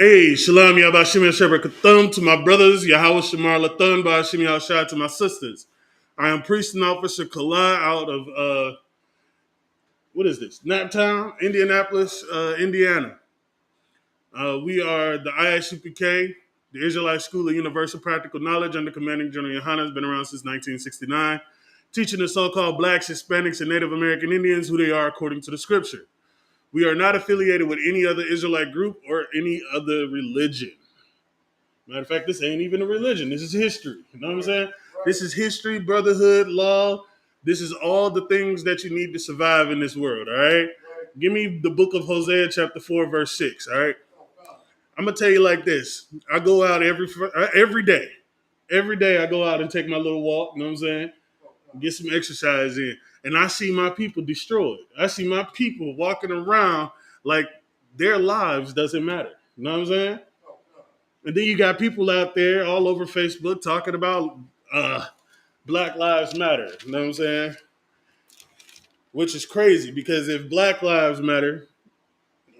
Hey, Shalom Yabashim Yashaber Kathum to my brothers, Yahweh Shamar Lathan Bashim Yashai to my sisters. I am priest and officer Kala out of what is this? Naptown, Indianapolis, Indiana. We are the UPK, the Israelite School of Universal Practical Knowledge under commanding General Yohana, has been around since 1969, teaching the so-called blacks, Hispanics, and Native American Indians who they are according to the scripture. We are not affiliated with any other Israelite group or any other religion. Matter of fact, this ain't even a religion. This is history. You know what I'm saying? Right. This is history, brotherhood, law. This is all the things that you need to survive in this world, all right? Give me the book of Hosea, chapter 4, verse 6, all right? I'm going to tell you like this. I go out every day. Every day I go out and take my little walk, you know what I'm saying? Get some exercise in. And I see my people destroyed. I see my people walking around like their lives doesn't matter. You know what I'm saying? And then you got people out there all over Facebook talking about Black Lives Matter. You know what I'm saying? Which is crazy because if Black Lives matter,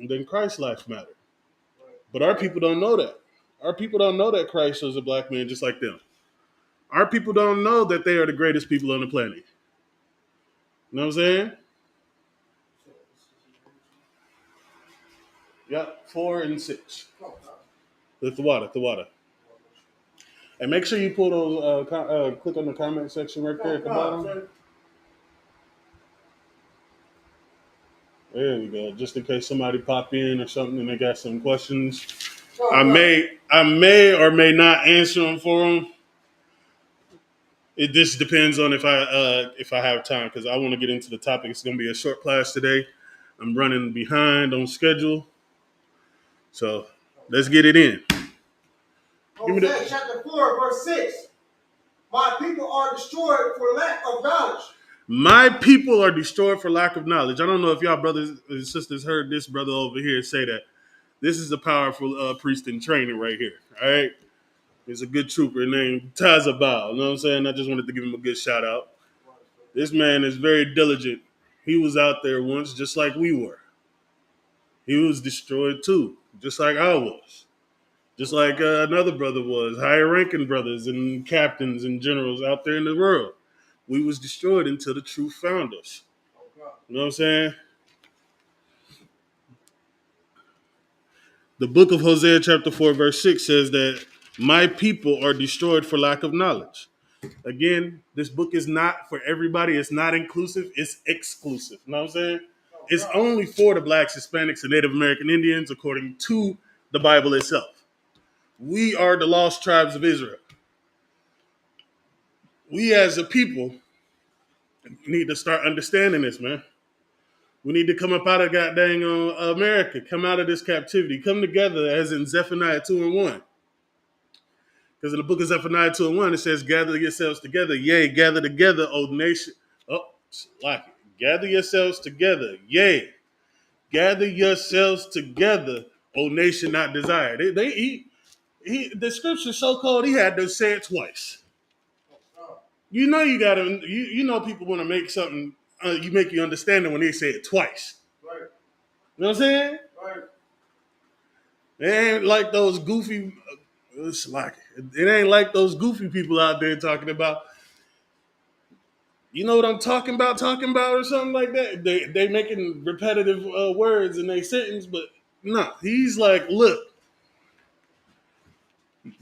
then Christ's life matter. But our people don't know that. Our people don't know that Christ was a black man just like them. Our people don't know that they are the greatest people on the planet. You know what I'm saying? Yep, 4 and 6. The water. And make sure you pull those, click on the comment section right there at the bottom. There we go. Just in case somebody pop in or something and they got some questions, I may or may not answer them for them. It just depends on if I have time because I want to get into the topic. It's going to be a short class today. I'm running behind on schedule, so let's get it in. Hosea chapter 4, verse 6. My people are destroyed for lack of knowledge. My people are destroyed for lack of knowledge. I don't know if y'all brothers and sisters heard this brother over here say that. This is a powerful priest in training right here. All right. He's a good trooper named Tazabal. You know what I'm saying? I just wanted to give him a good shout out. This man is very diligent. He was out there once just like we were. He was destroyed too, just like I was. Just like another brother was, higher ranking brothers and captains and generals out there in the world. We was destroyed until the truth found us. You know what I'm saying? The book of Hosea chapter 4 verse 6 says that my people are destroyed for lack of knowledge. Again, this book is not for everybody. It's not inclusive. It's exclusive. You know what I'm saying? It's only for the blacks, Hispanics, and Native American Indians according to the Bible itself. We are the lost tribes of Israel. We as a people need to start understanding this, man. We need to come up out of goddamn America, come out of this captivity, come together as in Zephaniah 2 and 1. Because in the book of Zephaniah 2 and 1, it says, gather yourselves together. Yea, gather together, O nation. Oh, like it. Gather yourselves together. Yea, gather yourselves together, O nation not desired. The scripture so cold, he had to say it twice. You know you gotta. You know people want to make something. You make you understand it when they say it twice. Right. You know what I'm saying? Right. It ain't like those goofy. It's like it ain't like those goofy people out there talking about. You know what I'm talking about, or something like that. They making repetitive words in their sentence, but no, he's like, look,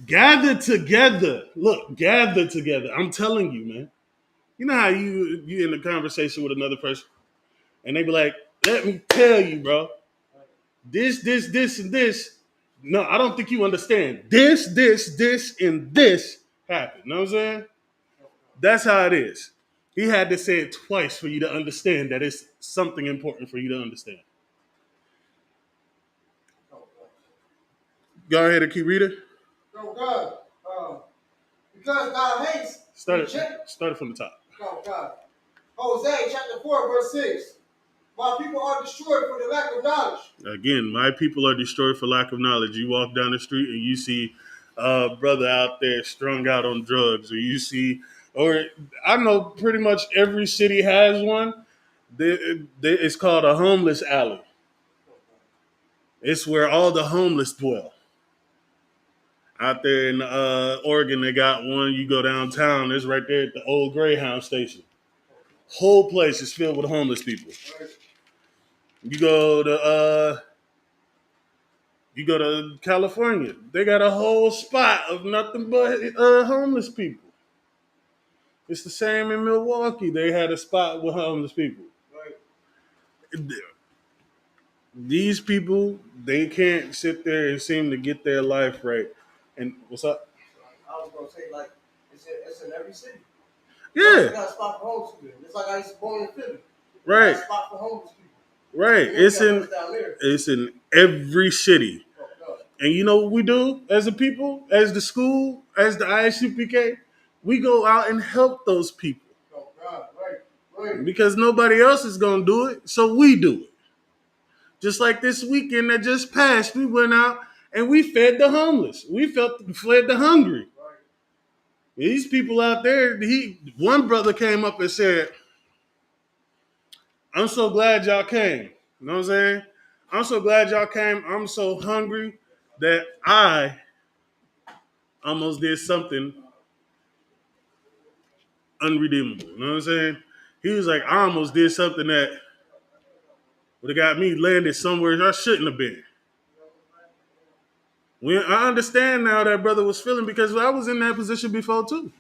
gather together. Look, gather together. I'm telling you, man. You know how you in a conversation with another person, and they be like, let me tell you, bro. This, and this. No, I don't think you understand. This, and this happened. You know what I'm saying? That's how it is. He had to say it twice for you to understand that it's something important for you to understand. Go ahead and keep reading. Oh, God. Because God hates. Start it from the top. Oh, God. Hosea chapter 4, verse 6. My people are destroyed for the lack of knowledge. Again, my people are destroyed for lack of knowledge. You walk down the street and you see a brother out there strung out on drugs, or I know pretty much every city has one. It's called a homeless alley. It's where all the homeless dwell. Out there in Oregon, they got one. You go downtown, it's right there at the old Greyhound station. Whole place is filled with homeless people. You go to California, they got a whole spot of nothing but homeless people. It's the same in Milwaukee. They had a spot with homeless people. These people, they can't sit there and seem to get their life right. And what's up? I was gonna say like it's in every city. Yeah. They got a spot for homeless people. It's like I used to born in Philly. Right. Got a spot for homeless people. Right. It's in every city. And you know what we do as a people, as the school, as the ISUPK? We go out and help those people. Oh, God. Right. Because nobody else is going to do it, so we do it. Just like this weekend that just passed, we went out and we fed the homeless. We fed the hungry. Right. These people out there, one brother came up and said, I'm so glad y'all came. You know what I'm saying? I'm so glad y'all came. I'm so hungry that I almost did something unredeemable. You know what I'm saying? He was like, I almost did something that would have got me landed somewhere I shouldn't have been. I understand now that brother was feeling because I was in that position before too.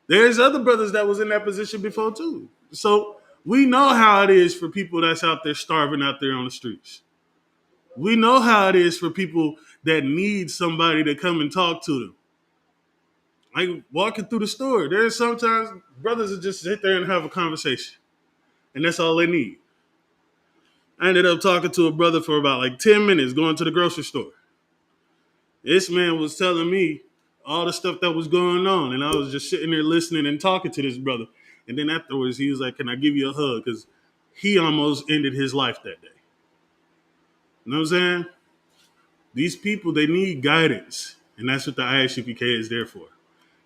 There's other brothers that was in that position before too. So we know how it is for people that's out there starving out there on the streets. We know how it is for people that need somebody to come and talk to them. Like walking through the store, there's sometimes brothers that just sit there and have a conversation. And that's all they need. I ended up talking to a brother for about like 10 minutes going to the grocery store. This man was telling me all the stuff that was going on. And I was just sitting there listening and talking to this brother. And then afterwards, he was like, can I give you a hug? Because he almost ended his life that day. You know what I'm saying? These people, they need guidance. And that's what the ISUPK is there for.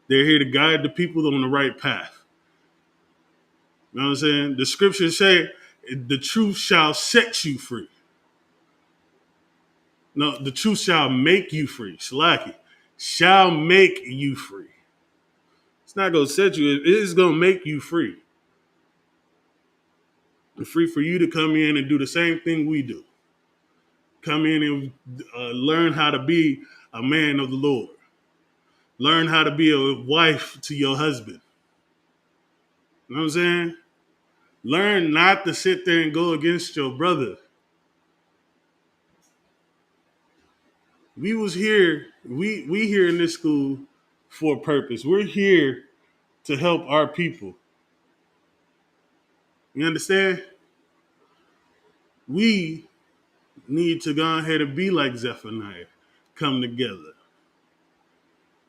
They're here to guide the people on the right path. You know what I'm saying? The scriptures say the truth shall set you free. No, the truth shall make you free. Salaki. Shall make you free. It's not going to set you. It is going to make you free. And free for you to come in and do the same thing we do. Come in and learn how to be a man of the Lord. Learn how to be a wife to your husband. You know what I'm saying? Learn not to sit there and go against your brother. We was here, we here in this school for a purpose. We're here to help our people. You understand? We need to go ahead and be like Zephaniah. Come together.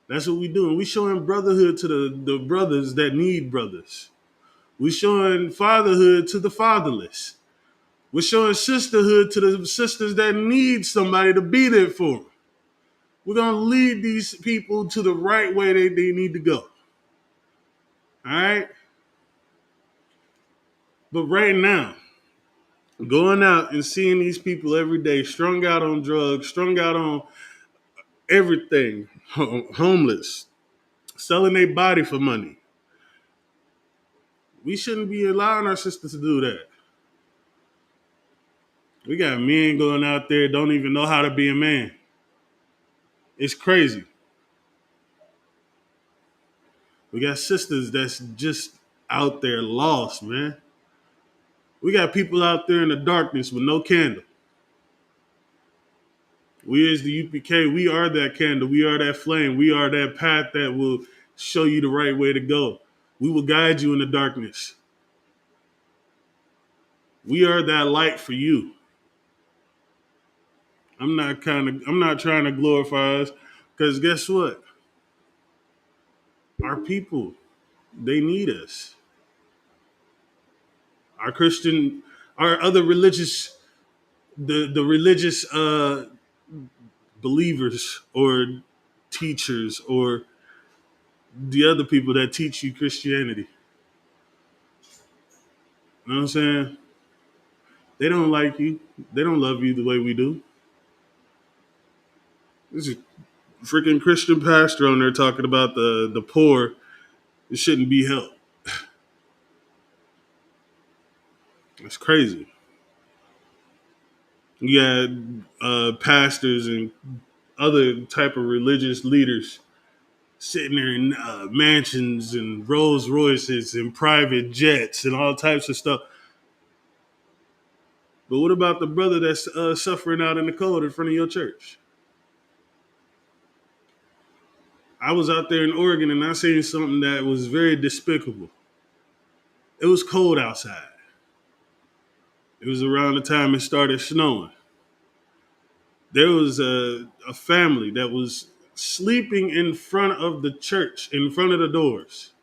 That's what we doing. We showing brotherhood to the brothers that need brothers. We showing fatherhood to the fatherless. We're showing sisterhood to the sisters that need somebody to be there for them. We're going to lead these people to the right way they need to go. All right? But right now, going out and seeing these people every day strung out on drugs, strung out on everything, homeless, selling their body for money. We shouldn't be allowing our sisters to do that. We got men going out there don't even know how to be a man. It's crazy. We got sisters that's just out there lost, man. We got people out there in the darkness with no candle. We as the UPK, we are that candle. We are that flame. We are that path that will show you the right way to go. We will guide you in the darkness. We are that light for you. I'm not trying to glorify us, because guess what? Our people, they need us. Our Christian, our other religious, the religious believers or teachers or the other people that teach you Christianity. You know what I'm saying? They don't like you. They don't love you the way we do. This is freaking Christian pastor on there talking about the poor. It shouldn't be helped. It's crazy. You had pastors and other type of religious leaders sitting there in mansions and Rolls Royces and private jets and all types of stuff. But what about the brother that's suffering out in the cold in front of your church? I was out there in Oregon and I seen something that was very despicable. It was cold outside. It was around the time it started snowing. There was a family that was sleeping in front of the church, in front of the doors.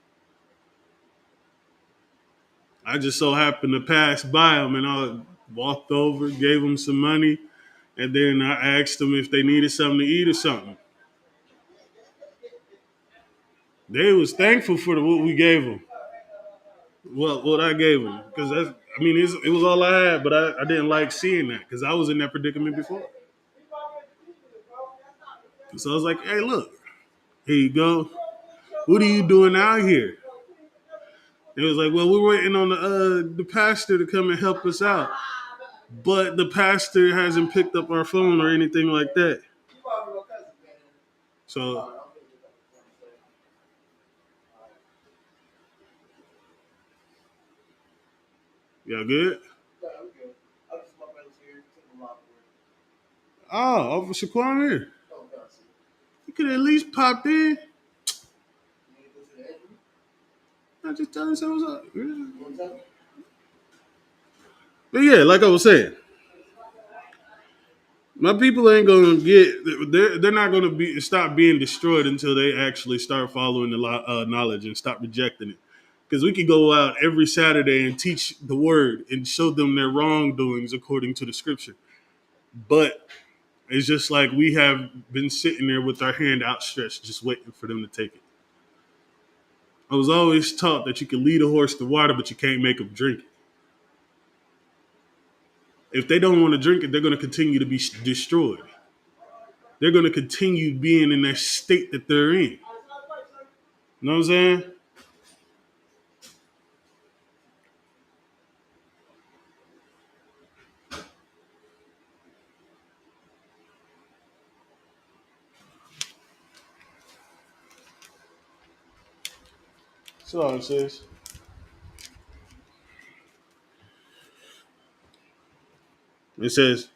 I just so happened to pass by them and I walked over, gave them some money, and then I asked them if they needed something to eat or something. They was thankful for what we gave them. What I gave them. Because it was all I had, but I didn't like seeing that because I was in that predicament before. So I was like, hey, look, here you go. What are you doing out here? It was like, well, we're waiting on the pastor to come and help us out. But the pastor hasn't picked up our phone or anything like that. So, y'all good? Oh, Officer Quan here. You could at least popped in. I just tell him what's up. But yeah, like I was saying, my people ain't gonna they're not gonna stop being destroyed until they actually start following the knowledge and stop rejecting it. Because we can go out every Saturday and teach the word and show them their wrongdoings according to the scripture. But it's just like we have been sitting there with our hand outstretched, just waiting for them to take it. I was always taught that you can lead a horse to water, but you can't make them drink it. If they don't want to drink it, they're going to continue to be destroyed. They're going to continue being in that state that they're in. You know what I'm saying? That's all it says. It says,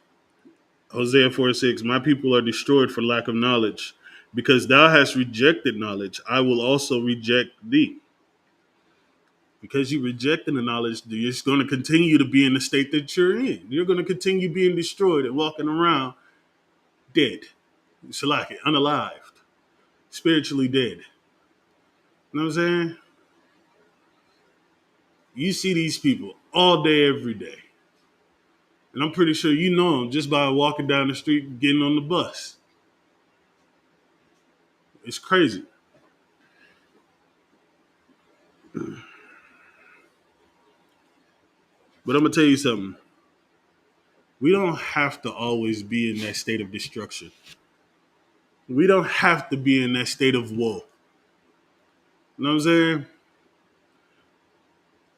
Hosea 4:6, my people are destroyed for lack of knowledge. Because thou hast rejected knowledge, I will also reject thee. Because you rejected the knowledge, you're just going to continue to be in the state that you're in. You're going to continue being destroyed and walking around dead. Shalaki, unalived, spiritually dead. You know what I'm saying? You see these people all day, every day. And I'm pretty sure you know them just by walking down the street and getting on the bus. It's crazy. But I'm going to tell you something. We don't have to always be in that state of destruction. We don't have to be in that state of woe. You know what I'm saying?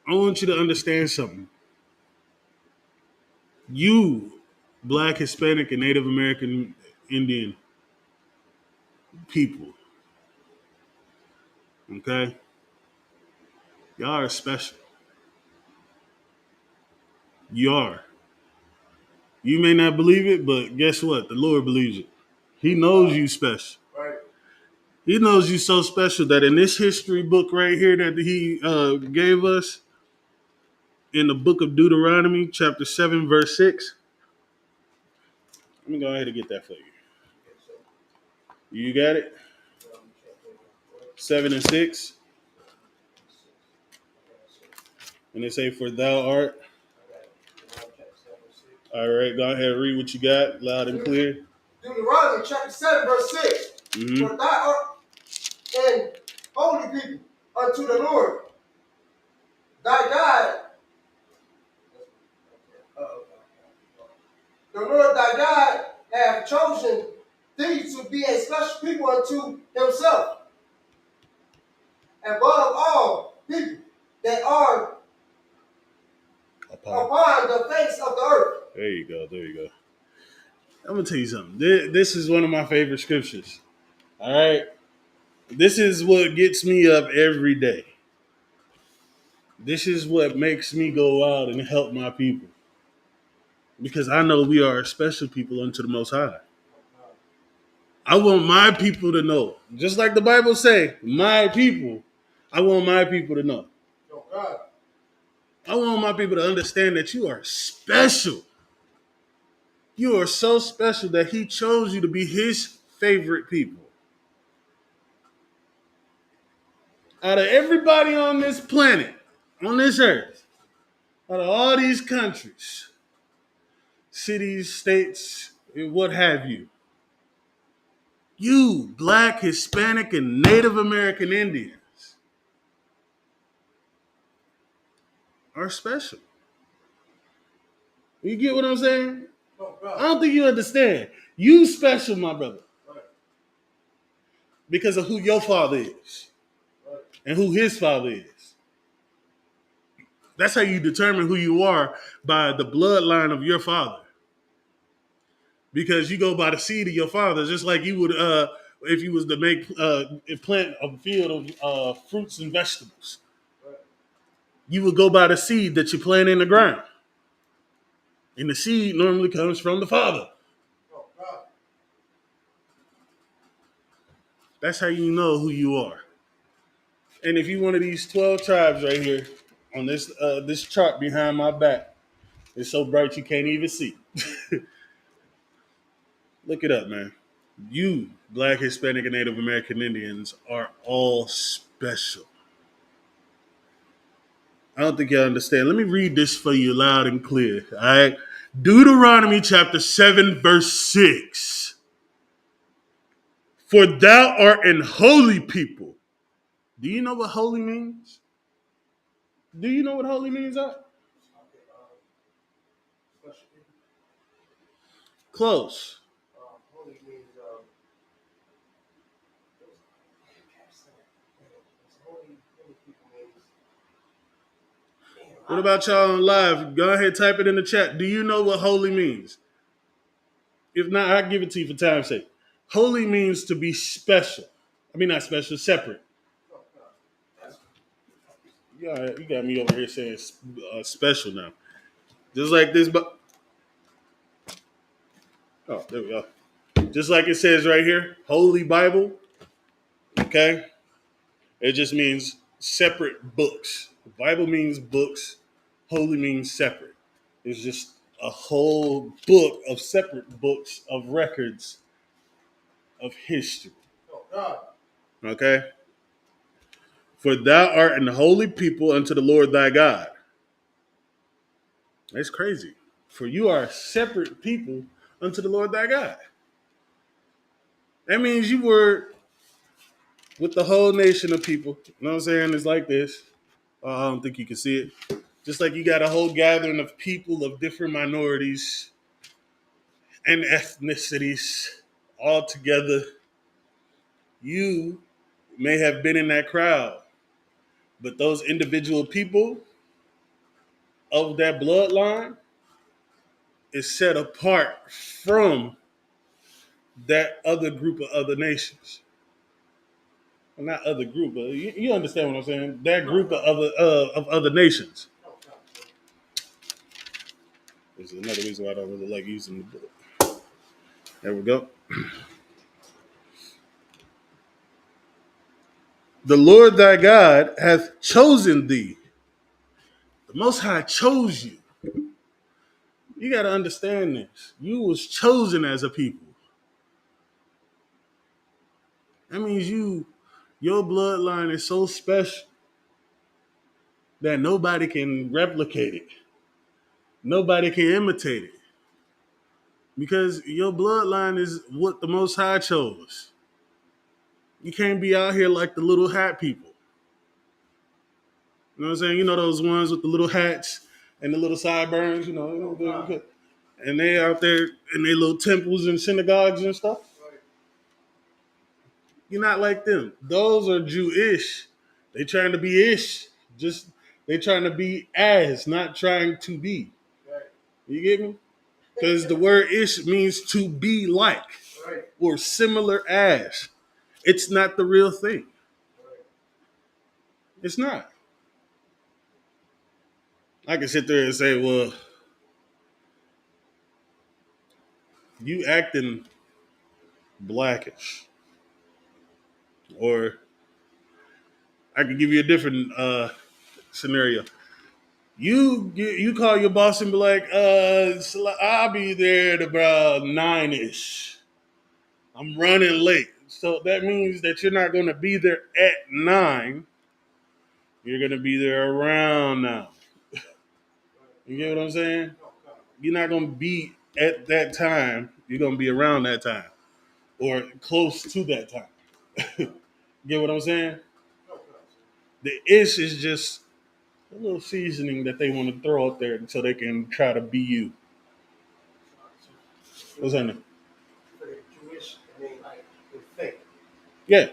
I want you to understand something. You, Black, Hispanic, and Native American Indian people, okay? Y'all are special. You are. You may not believe it, but guess what? The Lord believes it. He knows you special. He knows you so special that in this history book right here that he gave us in the book of Deuteronomy, chapter 7, verse 6. Let me go ahead and get that for you. You got it? 7 and 6. And they say, for thou art. All right, go ahead and read what you got, loud and clear. Deuteronomy chapter 7, verse 6. Mm-hmm. For thou art an holy people unto the Lord thy God. The Lord thy God hath chosen thee to be a special people unto himself above all people that are upon the face of the earth. There you go. There you go. I'm gonna tell you something. This is one of my favorite scriptures. All right, this is what gets me up every day. This is what makes me go out and help my people because I know we are a special people unto the Most High. I want my people to know, just like the Bible say, my people. I want my people to know. Oh, God. I want my people to understand that you are special. You are so special that He chose you to be His favorite people. Out of everybody on this planet, on this earth, out of all these countries, cities, states, what have you, you, Black, Hispanic, and Native American Indians, are special. You get what I'm saying? Oh, I don't think you understand. You special, my brother, Right. because of who your father is Right. and who his father is. That's how you determine who you are, by the bloodline of your father. Because you go by the seed of your father, just like you would if you was to make plant a field of fruits and vegetables. Right. You would go by the seed that you plant in the ground. And the seed normally comes from the father. Oh, God. That's how you know who you are. And if you one of these 12 tribes right here on this chart behind my back, it's so bright you can't even see. Look it up, man. You, Black, Hispanic, and Native American Indians, are all special. I don't think y'all understand. Let me read this for you loud and clear. All right. Deuteronomy chapter 7, verse 6. For thou art an holy people. Do you know what holy means? Do you know what holy means? Close. Holy means, holy people means, What about y'all on live? Go ahead, type it in the chat. Do you know what holy means? If not, I'll give it to you for time's sake. Holy means to be special. I mean, not special, separate. Yeah, you got me over here saying special now. Just like this, but oh, there we go. Just like it says right here, Holy Bible. Okay, it just means separate books. The Bible means books. Holy means separate. It's just a whole book of separate books of records of history. oh, God. Okay, for thou art an holy people unto the Lord thy God. That's crazy. For you are a separate people unto the Lord thy God. That means you were with the whole nation of people. You know what I'm saying? It's like this. I don't think you can see it. Just like you got a whole gathering of people of different minorities and ethnicities all together. You may have been in that crowd, but those individual people of that bloodline is set apart from that other group of other nations. Well, not other group, but you understand what I'm saying. That group of other nations. This is another reason why I don't really like using the book. There we go. The Lord thy God hath chosen thee. The Most High chose you. You got to understand this. You was chosen as a people. That means your bloodline is so special that nobody can replicate it. Nobody can imitate it. Because your bloodline is what the Most High chose. You can't be out here like the little hat people. You know what I'm saying? You know those ones with the little hats and the little sideburns, and they out there in their little temples and synagogues and stuff. You're not like them. Those are Jewish. They trying to be ish. Just they trying to be as, not trying to be. Right. You get me? Because the word ish means to be like Right. or similar as. It's not the real thing. Right. It's not. I can sit there and say, well, you acting blackish. Or I could give you a different scenario. You call your boss and be like, I'll be there at about 9-ish. I'm running late. So that means that you're not going to be there at 9. You're going to be there around now. You get what I'm saying? You're not going to be at that time. You're going to be around that time or close to that time. Get what I'm saying? The ish is just a little seasoning that they want to throw up there so they can try to be you. What's that name? Jewish, I mean, like, they're fake. Yeah.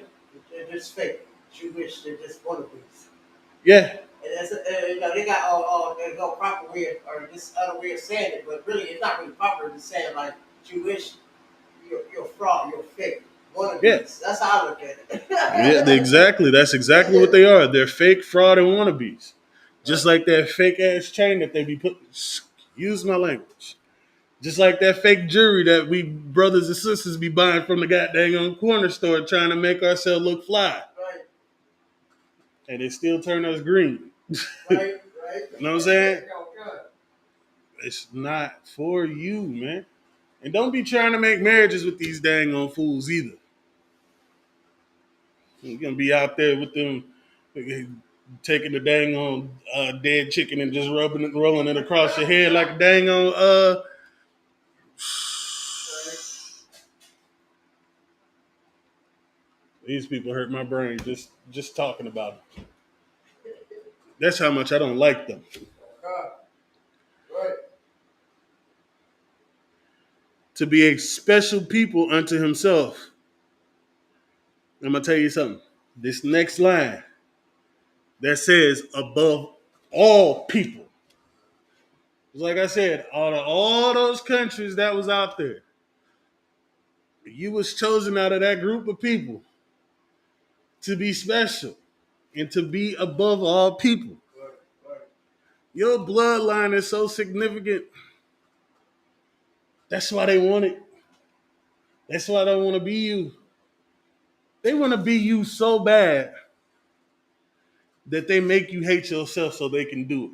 They're just fake. Jewish, they're just wannabes. Yeah. And that's, they got proper way or this other way of saying it, but really, it's not really proper to say like Jewish. You're fraud. You're fake. Wannabes. Yeah. That's how I look at it. Yeah, exactly. That's exactly what they are. They're fake, fraud, and wannabes. Just like that fake ass chain that they be putting. Use my language. Just like that fake jewelry that we brothers and sisters be buying from the goddamn corner store trying to make ourselves look fly. Right. And they still turn us green. Right. You know what I'm saying? It's not for you, man. And don't be trying to make marriages with these dang on fools either. You're gonna be out there with them taking the dang on dead chicken and just rubbing it, rolling it across your head like a dang on These people hurt my brain just talking about it. That's how much I don't like them. Right. To be a special people unto himself. I'm gonna tell you something. This next line that says above all people. Like I said, out of all those countries that was out there, you was chosen out of that group of people to be special and to be above all people. Right. Your bloodline is so significant. That's why they want it. That's why they want to be you. They want to be you so bad that they make you hate yourself so they can do it.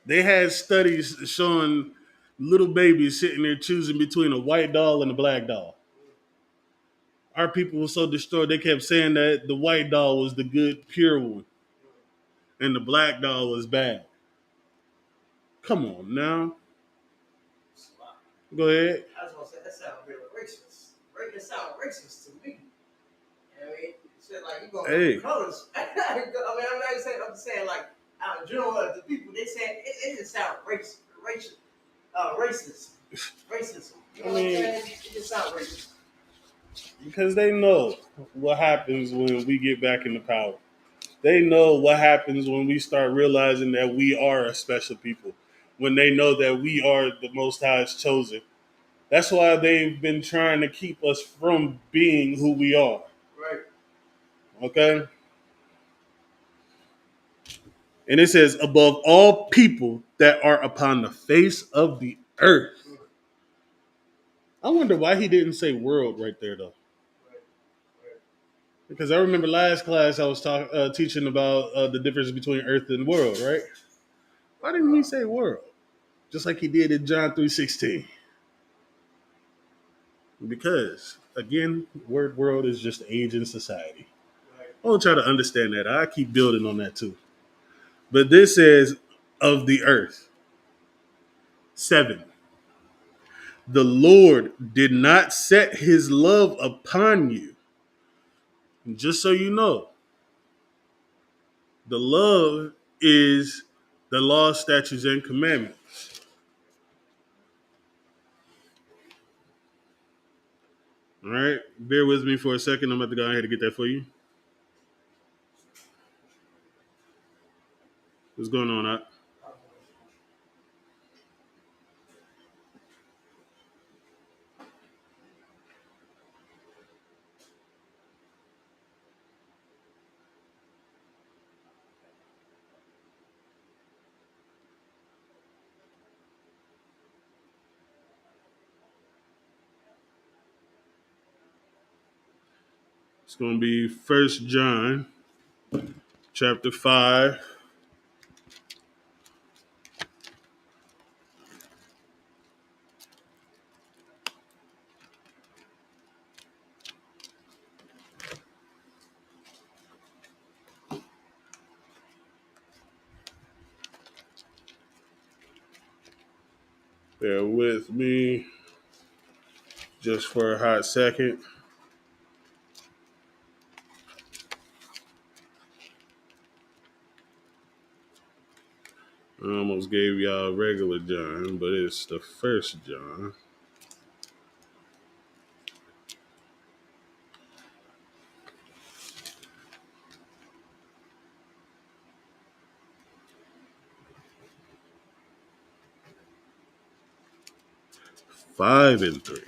They had studies showing little babies sitting there choosing between a white doll and a black doll. Our people were so destroyed, they kept saying that the white doll was the good, pure one, and the black doll was bad. Come on now. Go ahead. I was gonna say that sounds really racist. It sounds racist to me. I mean, you said like you gonna Hey. colors. I mean, I'm not saying. I'm just saying like out in general, the people they saying it just sounds racist. Racism. You know what I'm saying? It just sounds racist. Because they know what happens when we get back into power. They know what happens when we start realizing that we are a special people. When they know that we are the Most High's chosen. That's why they've been trying to keep us from being who we are. Right. Okay? And it says, above all people that are upon the face of the earth. I wonder why he didn't say world right there, though. Because I remember last class I was teaching about the difference between earth and world, right? Why didn't he say world? Just like he did in John 3:16. Because, again, word world is just age in society. I will try to understand that. I keep building on that too. But this says, of the earth. 7. The Lord did not set his love upon you. And just so you know, the love is the law, statutes, and commandments. All right, bear with me for a second. I'm about to go ahead and get that for you. What's going on, Doc? It's going to be First John, chapter 5. Bear with me just for a hot second. I almost gave y'all regular John, but it's the First John. Five and 3.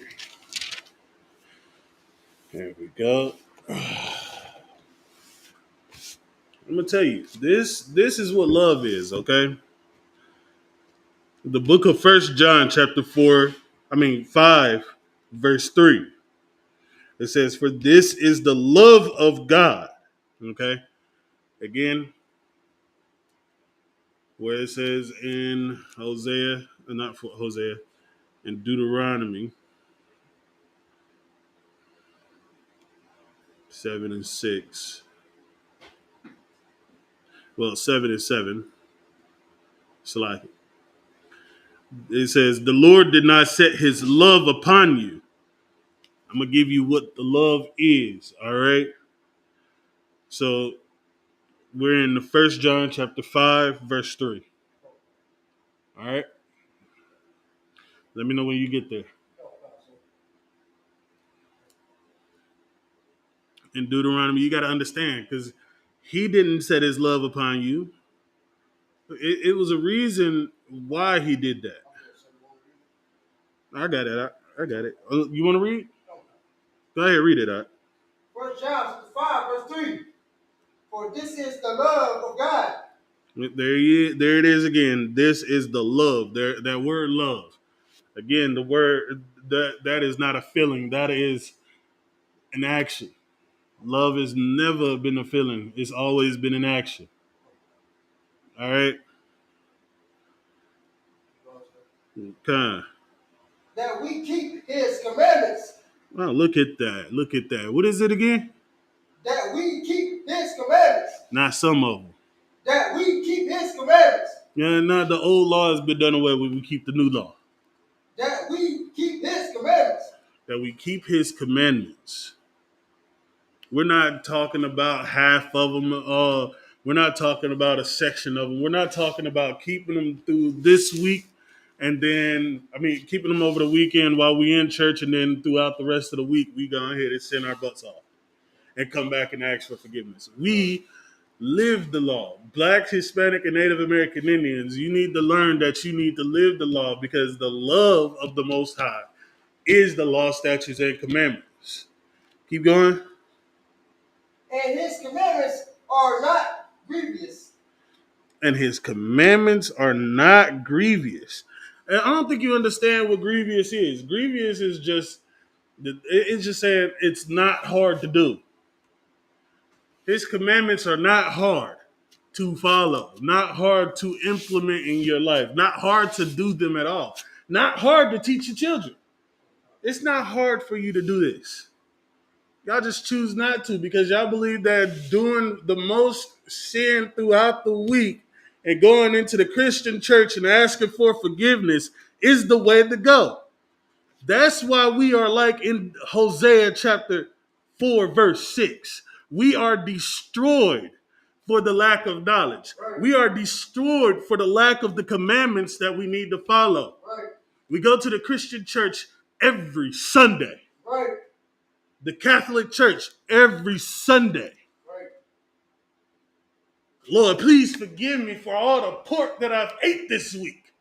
There we go. I'm gonna tell you, this is what love is, okay? The book of First John, chapter 5, verse 3. It says, "For this is the love of God." Okay. Again, where it says in Hosea, not for Hosea, in Deuteronomy 7 and 6. Well, 7 and 7. It's like it says, "The Lord did not set his love upon you." I'm gonna give you what the love is. All right. So we're in the First John chapter 5, verse 3. All right. Let me know when you get there. In Deuteronomy, you got to understand, because he didn't set his love upon you. It was a reason why he did that. I got it. I got it. You want to read? Go ahead, read it out. First John 5, verse 3. For this is the love of God. There it is again. This is the love. That word love. Again, the word that is not a feeling. That is an action. Love has never been a feeling. It's always been an action. All right. Okay. That we keep his commandments. Oh, look at that. Look at that. What is it again? That we keep his commandments. Not some of them. That we keep his commandments. Yeah, not the old law has been done away with. We keep the new law. That we keep his commandments. That we keep his commandments. We're not talking about half of them. We're not talking about a section of them. We're not talking about keeping them through this week and then, keeping them over the weekend while we in church, and then throughout the rest of the week, we go ahead and send our butts off and come back and ask for forgiveness. We live the law. Black, Hispanic, and Native American Indians, you need to learn that you need to live the law, because the love of the Most High is the law, statutes, and commandments. Keep going. And his commandments are not grievous. And his commandments are not grievous. And I don't think you understand what grievous is. Grievous is it's just saying it's not hard to do. His commandments are not hard to follow, not hard to implement in your life, not hard to do them at all, not hard to teach your children. It's not hard for you to do this. Y'all just choose not to, because y'all believe that doing the most sin throughout the week and going into the Christian church and asking for forgiveness is the way to go. That's why we are like in Hosea chapter 4, verse 6. We are destroyed for the lack of knowledge. Right. We are destroyed for the lack of the commandments that we need to follow. Right. We go to the Christian church every Sunday. Right. the Catholic Church every Sunday. Right. Lord, please forgive me for all the pork that I've ate this week.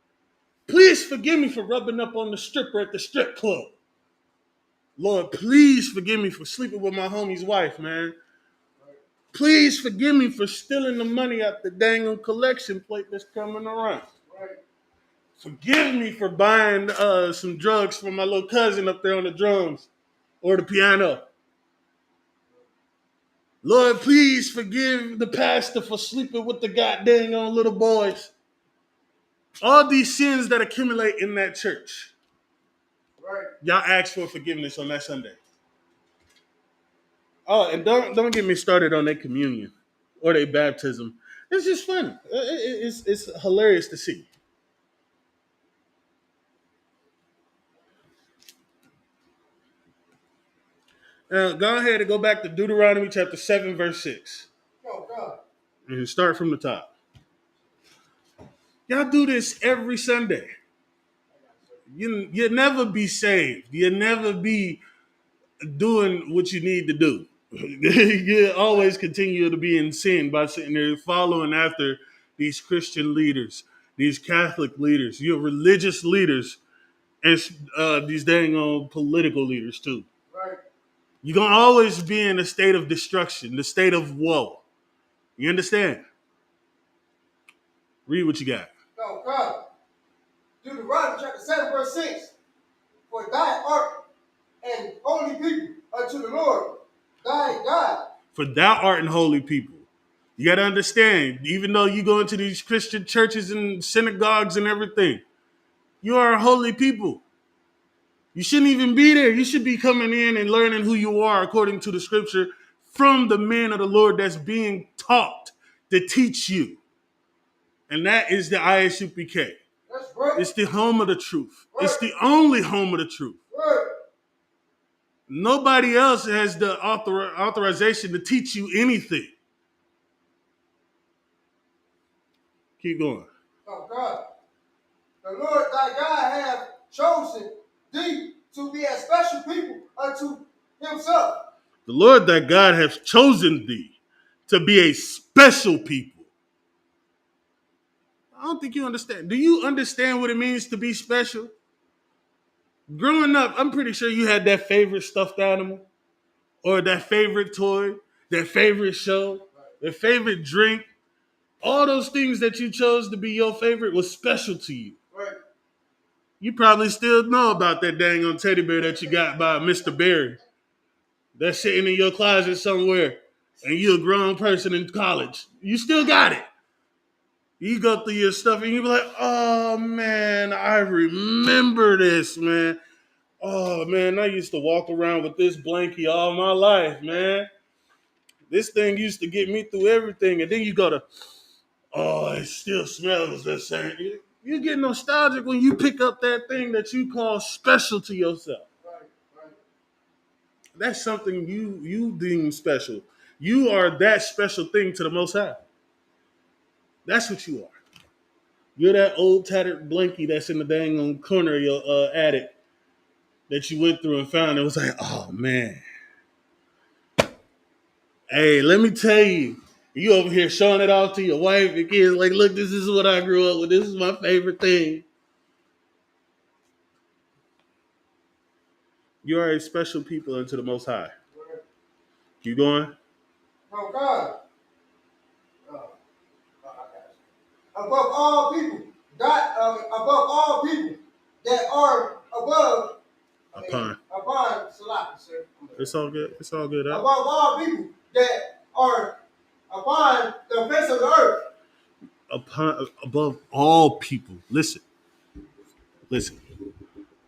Please forgive me for rubbing up on the stripper at the strip club. Lord, please forgive me for sleeping with my homie's wife, man. Please forgive me for stealing the money out the dang on collection plate that's coming around. Right. Forgive me for buying some drugs for my little cousin up there on the drums or the piano. Lord, please forgive the pastor for sleeping with the goddamn on little boys. All these sins that accumulate in that church. Right. Y'all ask for forgiveness on that Sunday. Oh, and don't get me started on their communion or their baptism. It's just funny. It's hilarious to see. Now, go ahead and go back to Deuteronomy chapter 7, verse 6. Oh, God. And start from the top. Y'all do this every Sunday. You'll never be saved. You'll never be doing what you need to do. You always continue to be in sin by sitting there following after these Christian leaders, these Catholic leaders, your religious leaders, and these dang old political leaders too. Right. You're gonna always be in a state of destruction, the state of woe. You understand? Read what you got. Oh, God. Deuteronomy chapter 7, verse 6. For thy art and holy people unto the Lord thy God. For thou art an holy people. You got to understand, even though you go into these Christian churches and synagogues and everything, you are a holy people. You shouldn't even be there. You should be coming in and learning who you are according to the scripture from the man of the Lord that's being taught to teach you. And that is the ISUPK. That's right. It's the home of the truth. Right. It's the only home of the truth. Right. Nobody else has the authorization to teach you anything. Keep going. Oh, God. The Lord thy God hath chosen thee to be a special people unto himself. The Lord thy God hath chosen thee to be a special people. I don't think you understand. Do you understand what it means to be special? Growing up, I'm pretty sure you had that favorite stuffed animal or that favorite toy, that favorite show, that favorite drink. All those things that you chose to be your favorite was special to you. Right. You probably still know about that dang on teddy bear that you got by Mr. Berry. That's sitting in your closet somewhere, and you're a grown person in college. You still got it. You go through your stuff, and you be like, oh, man, I remember this, man. Oh, man, I used to walk around with this blankie all my life, man. This thing used to get me through everything. And then you go to, oh, it still smells the same. You get nostalgic when you pick up that thing that you call special to yourself. Right. Right. That's something you deem special. You are that special thing to the Most High. That's what you are. You're that old tattered blankie that's in the dang on corner of your attic that you went through and found. It was like, oh, man. Hey, let me tell you. You over here showing it off to your wife and kids. Like, look, this is what I grew up with. This is my favorite thing. You are a special people unto the Most High. Right. Keep going. Oh, God. Above all people, above all people that are above, upon Salaki, sir. It's all good. It's all good. Above all people that are upon the face of the earth. Above all people. Listen.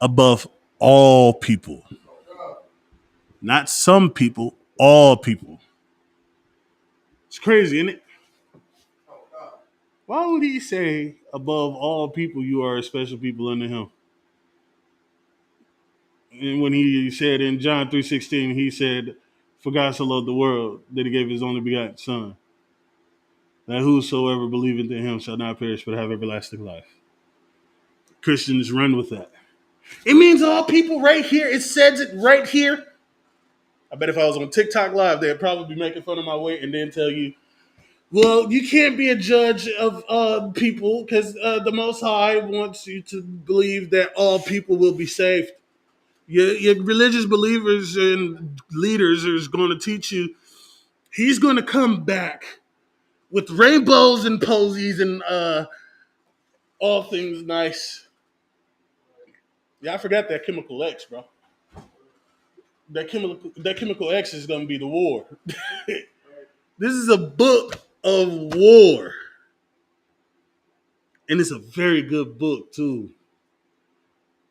Above all people. Not some people, all people. It's crazy, isn't it? Why would he say above all people you are a special people unto him? And when he said in John 3:16, he said, for God so loved the world that he gave his only begotten son, that whosoever believeth in him shall not perish but have everlasting life. Christians run with that. It means all people right here. It says it right here. I bet if I was on TikTok Live, they'd probably be making fun of my weight and then tell you, well, you can't be a judge of people because the Most High wants you to believe that all people will be saved. Your religious believers and leaders is going to teach you he's going to come back with rainbows and posies and all things nice. Yeah, I forgot that chemical X, bro. That chemical X is going to be the war. This is a book of war, and it's a very good book too.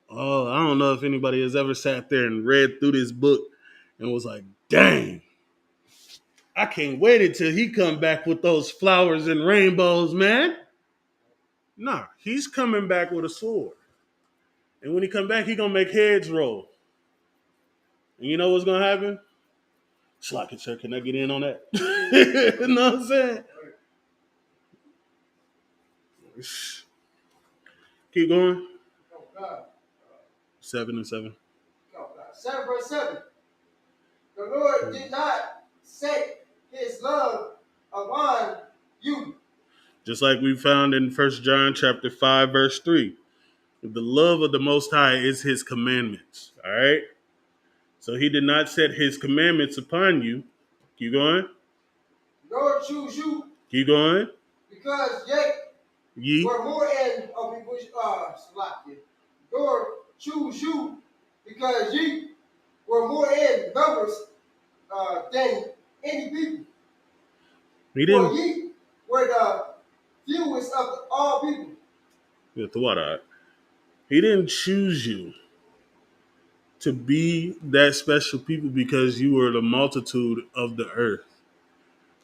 Oh, I don't know if anybody has ever sat there and read through this book and was like, "Dang, I can't wait until he come back with those flowers and rainbows, man." Nah, he's coming back with a sword, and when he come back, he gonna make heads roll. And you know what's gonna happen? Slocky, sir, can I get in on that? You know what I'm saying? Keep going. 7 and 7. 7 verse 7. The Lord did not set his love upon you. Just like we found in 1 John chapter 5, verse 3. The love of the Most High is his commandments. All right? So he did not set his commandments upon you. Keep going. Lord choose you. Keep going. Because yet Ye. were more in Lord choose you because ye were more in numbers than any people. He For didn't. ye were the fewest of all people. He didn't choose you to be that special people because you were the multitude of the earth,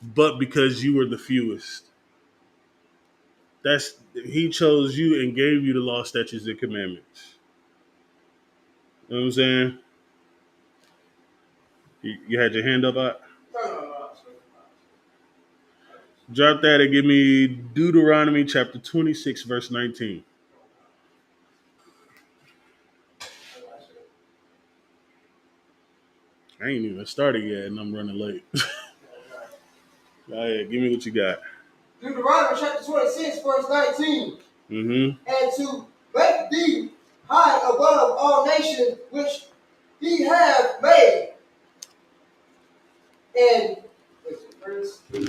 but because you were the fewest. He chose you and gave you the law, statutes, and commandments. You know what I'm saying? You had your hand up, out. Drop that and give me Deuteronomy chapter 26, verse 19. I ain't even started yet and I'm running late. Go ahead, give me what you got. Deuteronomy chapter 26, verse 19. Mm-hmm. And to make thee high above all nations which he hath made. And first, and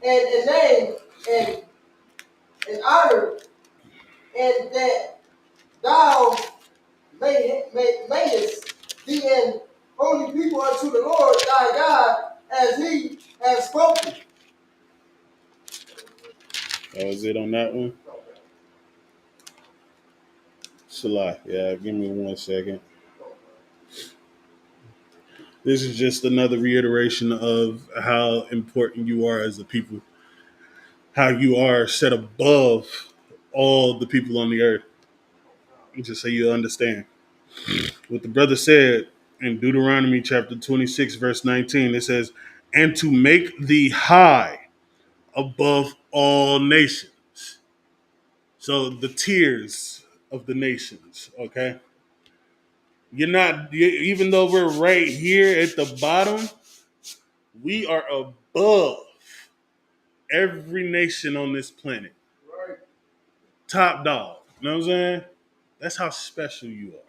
in name and in honor, and that thou mayest be an holy people unto the Lord thy God, as he has spoken. That was it on that one. Salah. Yeah, give me 1 second. This is just another reiteration of how important you are as a people, how you are set above all the people on the earth. Just so you understand. What the brother said in Deuteronomy chapter 26, verse 19, it says, and to make thee high above all nations. So the tiers of the nations, okay? Even though we're right here at the bottom, we are above every nation on this planet. Right. Top dog. You know what I'm saying? That's how special you are.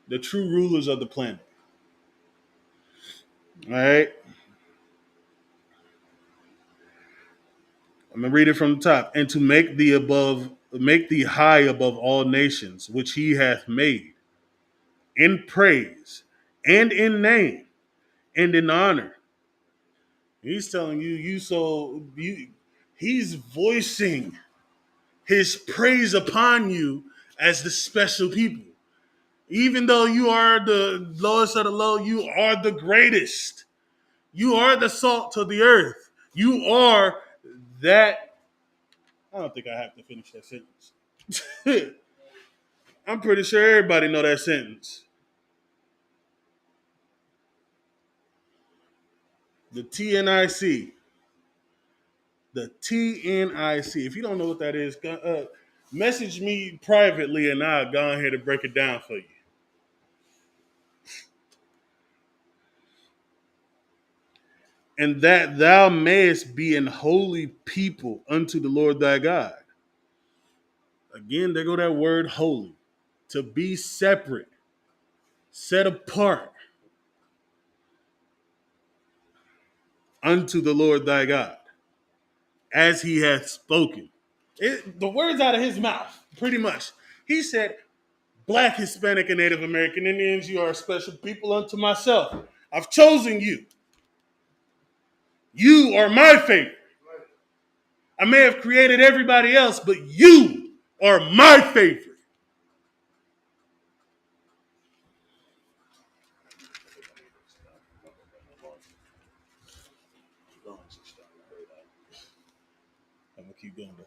The true rulers of the planet. All right? I'm gonna read it from the top. And to make thee high above all nations, which he hath made, in praise, and in name, and in honor. He's telling he's voicing his praise upon you as the special people. Even though you are the lowest of the low, you are the greatest. You are the salt of the earth. You are that. I don't think I have to finish that sentence. I'm pretty sure everybody know that sentence. The TNIC. The TNIC. If you don't know what that is, message me privately and I'll go ahead and break it down for you. and that thou mayest be an holy people unto the Lord thy God. Again, there go that word holy. To be separate, set apart unto the Lord thy God, as he hath spoken. The words out of his mouth, pretty much. He said, Black, Hispanic, and Native American Indians, you are a special people unto myself. I've chosen you. You are my favorite. I may have created everybody else, but you are my favorite. I'm gonna keep going though.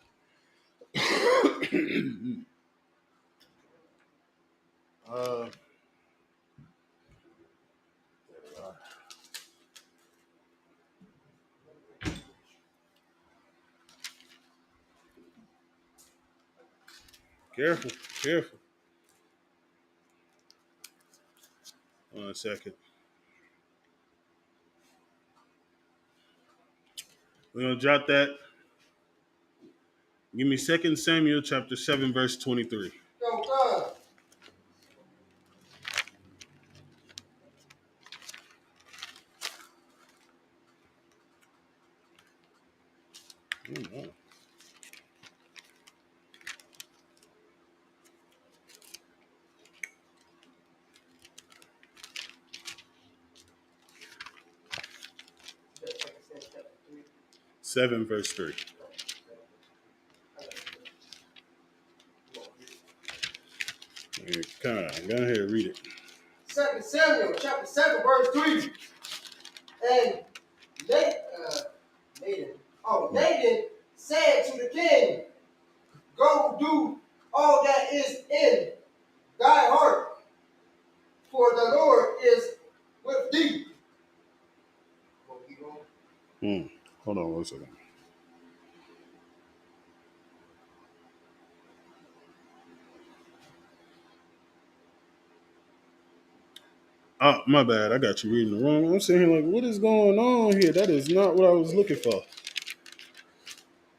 Careful, careful. 1 second. We're gonna jot that. Give me 2 Samuel chapter 7, verse 23. Yo, God. Oh, wow. 7 verse 3. Come on, go ahead and read it. 2 Samuel chapter 7, verse 3. And Nathan said to the king, go do all that is in thy heart, for the Lord is with thee. Hold on 1 second. Oh, my bad. I got you reading the wrong. I'm sitting here like, what is going on here? That is not what I was looking for.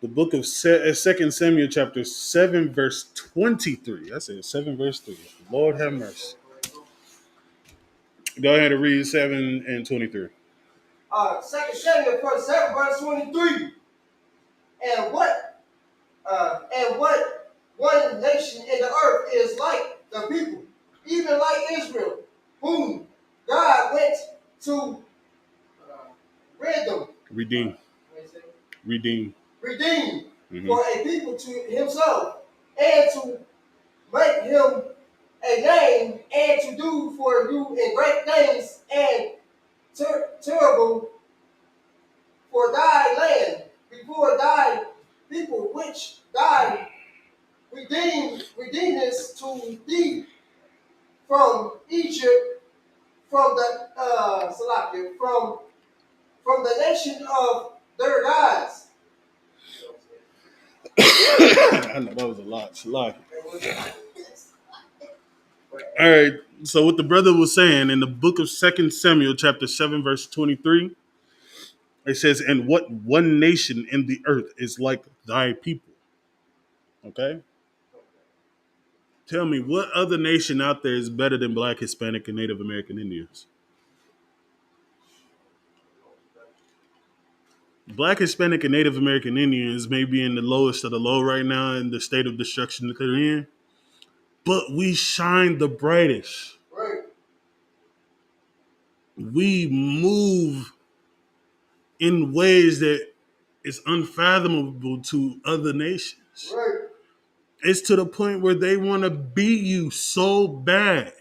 The book of 2 Samuel chapter 7, verse 23. I said 7 verse 3. Lord have mercy. Go ahead and read 7 and 23. 2 Samuel 7, verse 23. And what one nation in the earth is like the people, even like Israel, whom God went to Redeem. for a people to himself, and to make him a name, and to do for you in great things and terrible for thy land before thy people, which thy redeemest to thee from Egypt, from the from the nation of their gods. I know that was a lot. Salaki. All right. So what the brother was saying in the book of 2 Samuel chapter 7, verse 23, it says, and what one nation in the earth is like thy people. Okay? Tell me, what other nation out there is better than Black, Hispanic, and Native American Indians? Black, Hispanic, and Native American Indians may be in the lowest of the low right now in the state of destruction that they're in, but we shine the brightest. Right. We move in ways that is unfathomable to other nations. Right. It's to the point where they want to beat you so bad.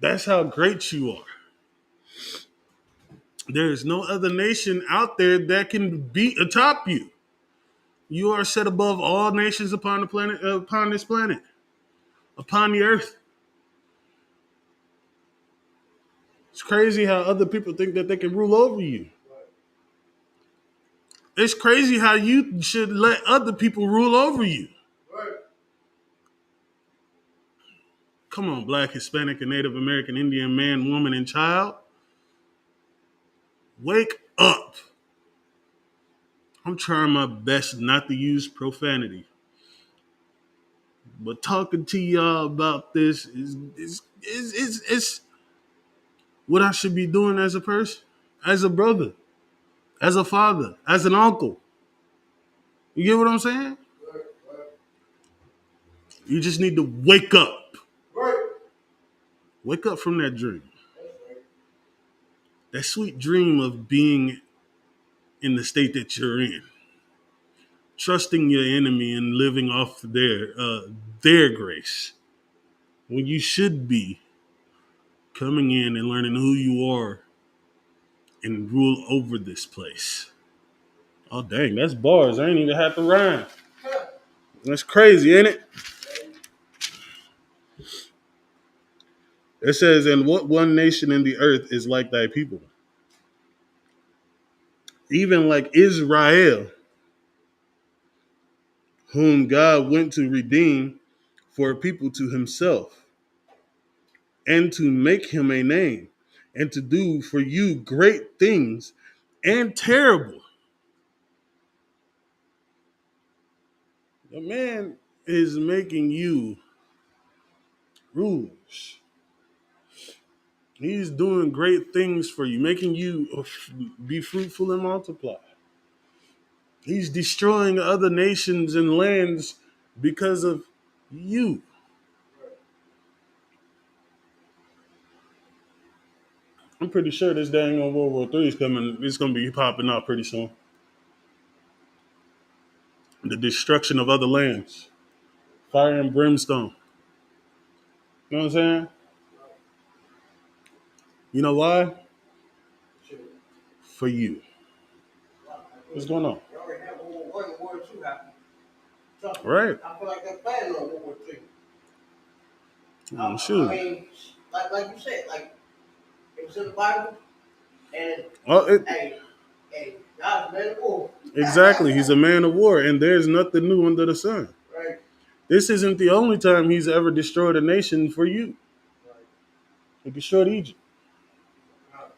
That's how great you are. There is no other nation out there that can beat atop you. You are set above all nations upon the planet, upon this planet, upon the earth. It's crazy how other people think that they can rule over you. It's crazy how you should let other people rule over you. Right. Come on, Black, Hispanic, and Native American Indian man, woman, and child. Wake up. I'm trying my best not to use profanity. But talking to y'all about this is what I should be doing as a person, as a brother, as a father, as an uncle. You get what I'm saying? You just need to wake up. Wake up from that dream. That sweet dream of being in the state that you're in. Trusting your enemy and living off their grace. When you should be coming in and learning who you are and rule over this place. Oh dang, that's bars. I ain't even have to rhyme. That's crazy, ain't it? It says, and what one nation in the earth is like thy people? Even like Israel, whom God went to redeem for a people to himself, and to make him a name, and to do for you great things and terrible. The man is making you rulers. He's doing great things for you, making you be fruitful and multiply. He's destroying other nations and lands because of you. I'm pretty sure this dang on World War III is coming. It's going to be popping out pretty soon. The destruction of other lands, fire and brimstone. You know what I'm saying? You know why? For you. What's going on? You already have World War I and World War II happening. Right. I feel like they're planning on World War III. Shoot. I mean, like you said, like it was in the Bible, and hey, God's a man of war. Exactly. He's a man of war, and there's nothing new under the sun. Right. This isn't the only time he's ever destroyed a nation for you. Right. He destroyed Egypt. Right.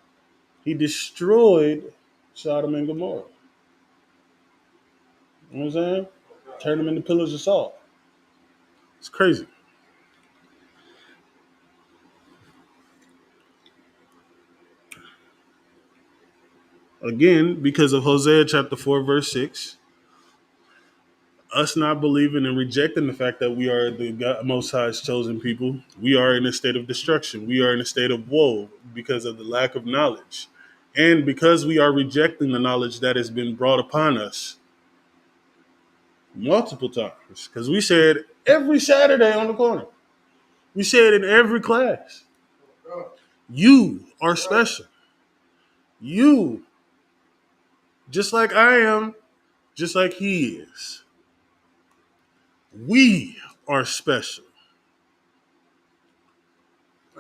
He destroyed Sodom and Gomorrah. You know what I'm saying? Turned them into pillars of salt. It's crazy. Again, because of Hosea chapter 4, verse 6, us not believing and rejecting the fact that we are the God, Most High's chosen people, we are in a state of destruction. We are in a state of woe because of the lack of knowledge. And because we are rejecting the knowledge that has been brought upon us multiple times. Because we said every Saturday on the corner, we said in every class, you are special. You, just like I am, just like he is. We are special.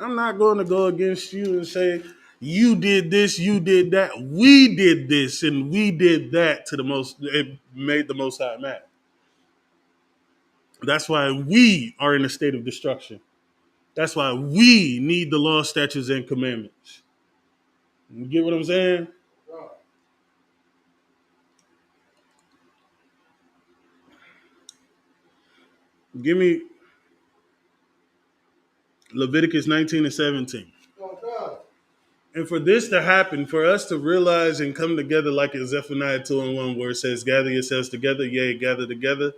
I'm not going to go against you and say, you did this, you did that. We did this and we did that to the most, it made the Most High mad. That's why we are in a state of destruction. That's why we need the law, statutes, and commandments. You get what I'm saying? Give me Leviticus 19 and 17. And for this to happen, for us to realize and come together like in Zephaniah 2 and 1, where it says, gather yourselves together, yea, gather together,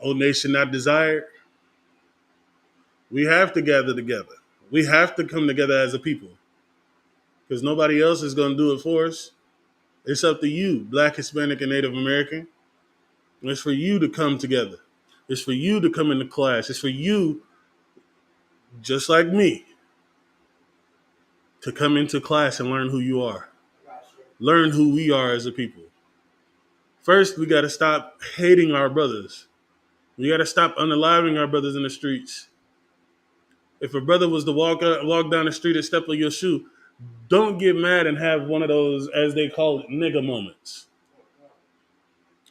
O nation not desired, we have to gather together. We have to come together as a people because nobody else is going to do it for us. It's up to you, Black, Hispanic, and Native American. It's for you to come together. It's for you to come into class. It's for you, just like me, to come into class and learn who you are. Learn who we are as a people. First, we got to stop hating our brothers. We got to stop unaliving our brothers in the streets. If a brother was to walk down the street and step on your shoe, don't get mad and have one of those, as they call it, nigga moments.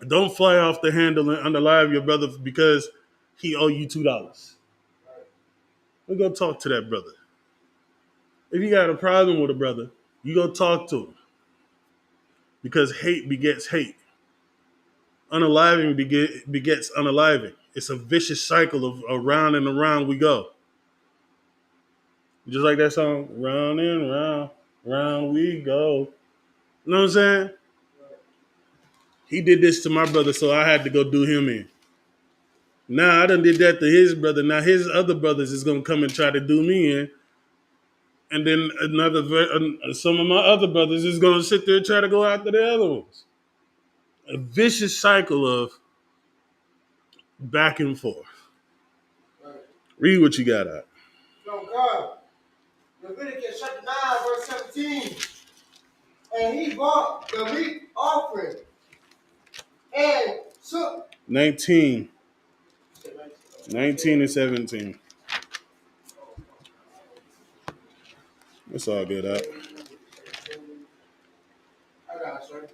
Don't fly off the handle and unalive your brother because he owe you $2. We go talk to that brother. If you got a problem with a brother, you go talk to him. because hate begets hate. Unaliving begets unaliving. It's a vicious cycle of around and around we go. Just like that song, round and round, round we go. You know what I'm saying? He did this to my brother, so I had to go do him in. Now I done did that to his brother. Now his other brothers is gonna come and try to do me in, and then some of my other brothers is gonna sit there and try to go after the other ones. A vicious cycle of back and forth. Right. Read what you got out. No, God. Leviticus chapter 9, verse 17. And he brought the meat offering and took 19, 19 and 17. That's all good out. I got it, sir.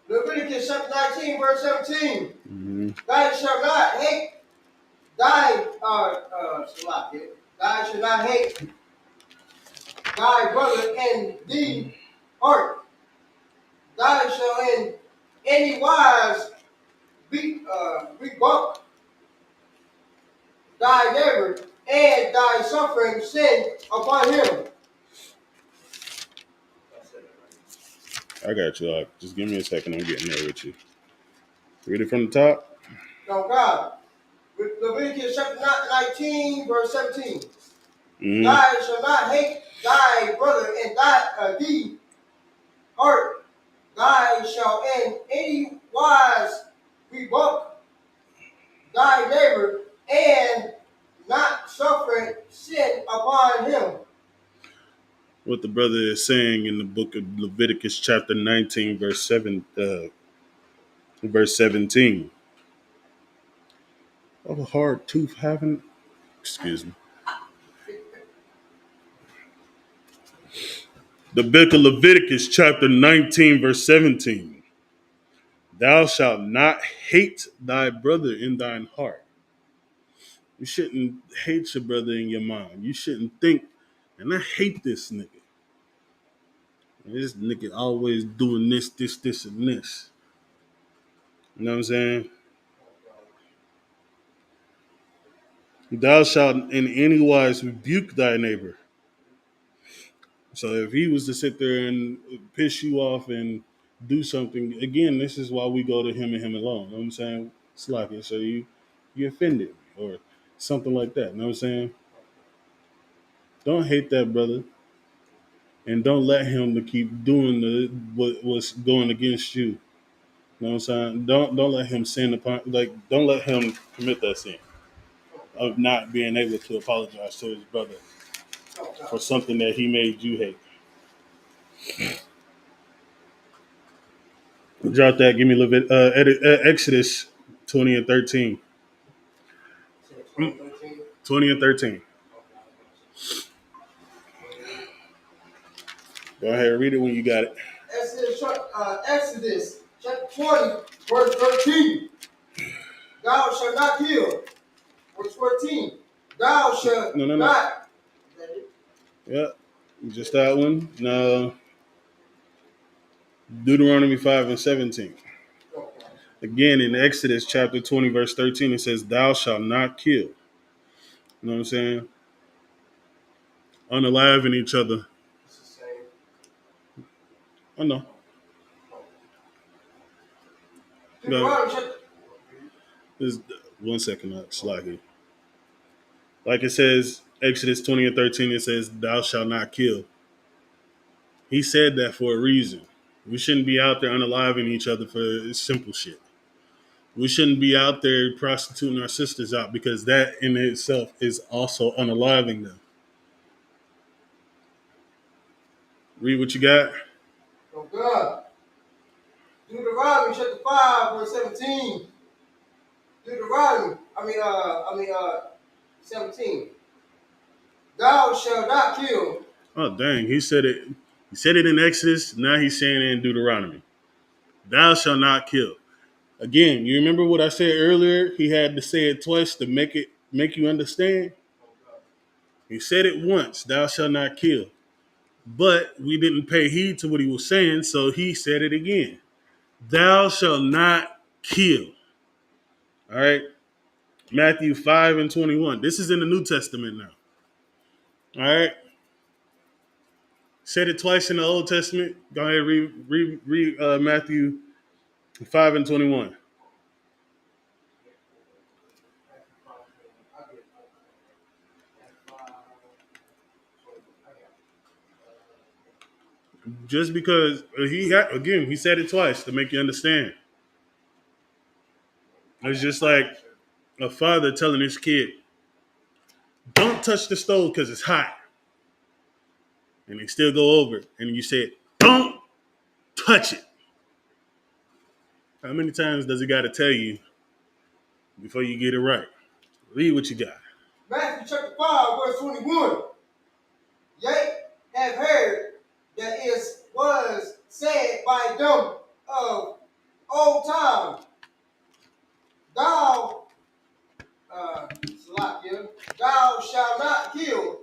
Leviticus chapter 19, verse 17. Mm-hmm. Thou shalt not hate thy thou shalt not hate thy brother in thee heart. Thou shalt in any wise rebuke thy neighbor, and thy suffering sin upon him. I got you. Just give me a second. I'm getting there with you. Read it from the top. Now, God, Leviticus chapter 19, verse 17. Mm-hmm. Thou shalt not hate thy brother in thee heart. Thou shalt in any wise rebuke thy neighbor, and not suffer sin upon him. What the brother is saying in the book of Leviticus, chapter 19, verse 17. Of a hard tooth having, excuse me. The book of Leviticus, chapter 19, verse 17. Thou shalt not hate thy brother in thine heart. You shouldn't hate your brother in your mind. You shouldn't think, and I hate this nigga. This nigga always doing this, and this. You know what I'm saying? Thou shalt in any wise rebuke thy neighbor. So if he was to sit there and piss you off and do something, again, this is why we go to him and him alone. You know what I'm saying? It's like it. So you offended or something like that. You know what I'm saying? Don't hate that brother. And don't let him to keep doing what's going against you. You know what I'm saying? Don't let him sin upon don't let him commit that sin of not being able to apologize to his brother for something that he made you hate. Drop that. Give me Exodus 20 and 13. 20 and 13. Go ahead and read it when you got it. Exodus chapter 20, verse 13. Thou shalt not kill. Verse 14. Thou shalt No. not. Yeah, just that one. No. Deuteronomy 5 and 17. Again, in Exodus chapter 20, verse 13, it says, Thou shalt not kill. You know what I'm saying? Unaliving each other. I know. No. Just 1 second, Slaggy. Like it says, Exodus 20 and 13, it says, Thou shalt not kill. He said that for a reason. We shouldn't be out there unaliving each other for simple shit. We shouldn't be out there prostituting our sisters out because that in itself is also unaliving them. Read what you got. Oh God. Deuteronomy chapter 5, verse 17. Deuteronomy, 17. Thou shalt not kill. Oh dang, he said it. He said it in Exodus. Now he's saying it in Deuteronomy. Thou shalt not kill. Again, you remember what I said earlier? He had to say it twice to make you understand. He said it once. Thou shalt not kill. But we didn't pay heed to what he was saying, so he said it again. Thou shalt not kill. All right. Matthew 5 and 21. This is in the New Testament now. All right. Said it twice in the Old Testament. Go ahead, read Matthew 5 and 21. Just because he said it twice to make you understand. It's just like a father telling his kid, don't touch the stove because it's hot. And they still go over it. And you say, don't touch it. How many times does he got to tell you before you get it right? Read what you got. Matthew chapter 5, verse 21. Yea, have heard that it was said by them of old time, thou, thou shalt not kill,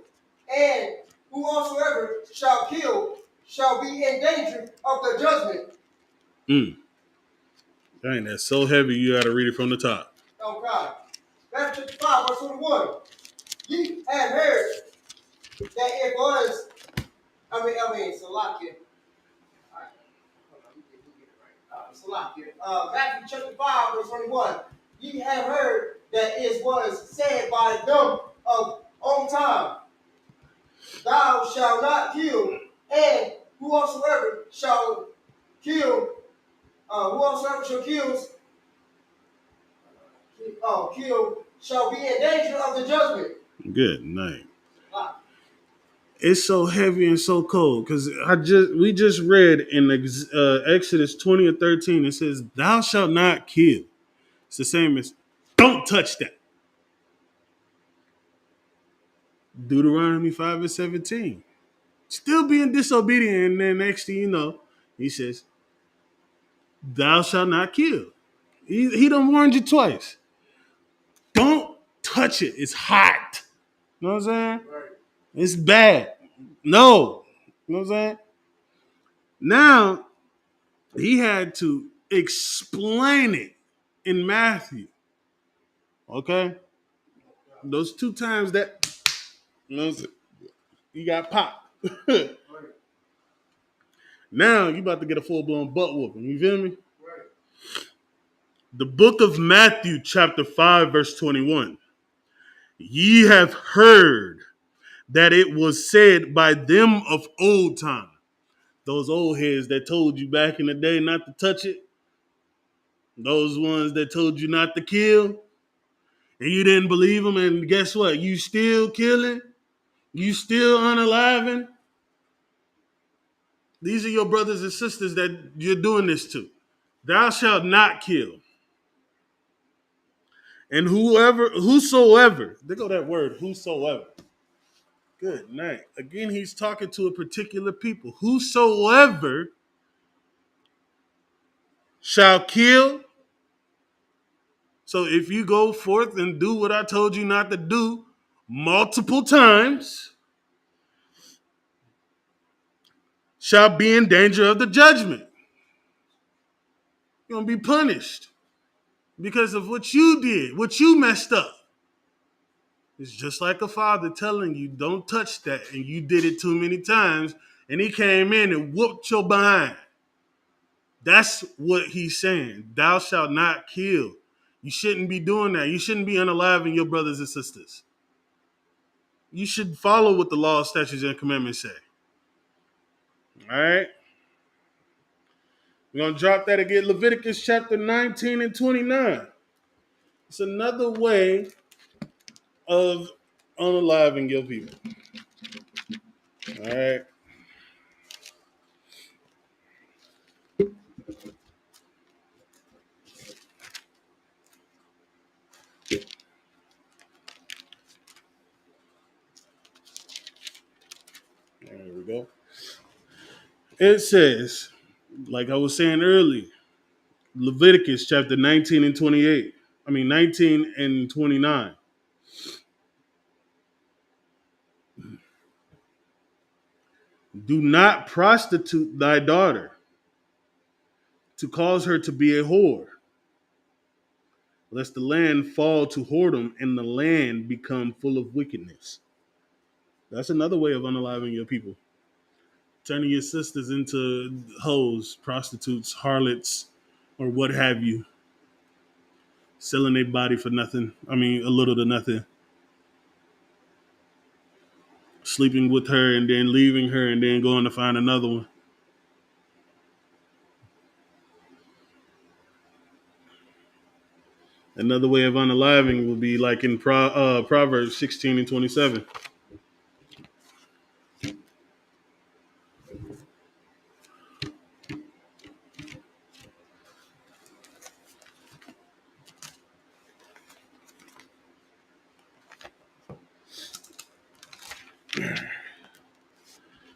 and whosoever shall kill shall be in danger of the judgment. Mm. Dang, that's so heavy you got to read it from the top. Oh God. Matthew chapter 5, verse 21. Ye have heard that it was, Salakia. Matthew chapter 5, verse 21. Ye have heard that it was said by them of old time, thou shalt not kill, and whosoever shall kill, kill shall be in danger of the judgment. Good night. It's so heavy and so cold because we just read in Exodus 20 or 13. It says, "Thou shalt not kill." It's the same as "Don't touch that." Deuteronomy 5 and 17. Still being disobedient, and then next thing you know, he says, "Thou shalt not kill." He done warned you twice. Don't touch it. It's hot. You know what I'm saying? Right. It's bad. No. You know what I'm saying? Now he had to explain it in Matthew. Okay? Those two times that you know you got popped. Now you about to get a full-blown butt whooping. You feel me? Right. The book of Matthew, chapter 5, verse 21. Ye have heard that it was said by them of old time. Those old heads that told you back in the day not to touch it. Those ones that told you not to kill. And you didn't believe them. And guess what? You still killing. You still unaliving. These are your brothers and sisters that you're doing this to. Thou shalt not kill. And whosoever, there go that word, whosoever. Good night. Again, he's talking to a particular people. Whosoever shall kill. So if you go forth and do what I told you not to do multiple times, shall be in danger of the judgment. You're going to be punished because of what you did, what you messed up. It's just like a father telling you, don't touch that, and you did it too many times, and he came in and whooped your behind. That's what he's saying. Thou shalt not kill. You shouldn't be doing that. You shouldn't be unaliving your brothers and sisters. You should follow what the law, statutes, and commandments say. All right? We're going to drop that again. Leviticus chapter 19 and 29. It's another way of unaliving your people. All right? There we go. It says, like I was saying earlier, Leviticus chapter 19 and 28. 19 and 29. Do not prostitute thy daughter to cause her to be a whore, lest the land fall to whoredom and the land become full of wickedness. That's another way of unaliving your people. Turning your sisters into hoes, prostitutes, harlots, or what have you. Selling their body for nothing. I mean, a little to nothing. Sleeping with her and then leaving her and then going to find another one. Another way of unaliving will be like in Proverbs 16 and 27.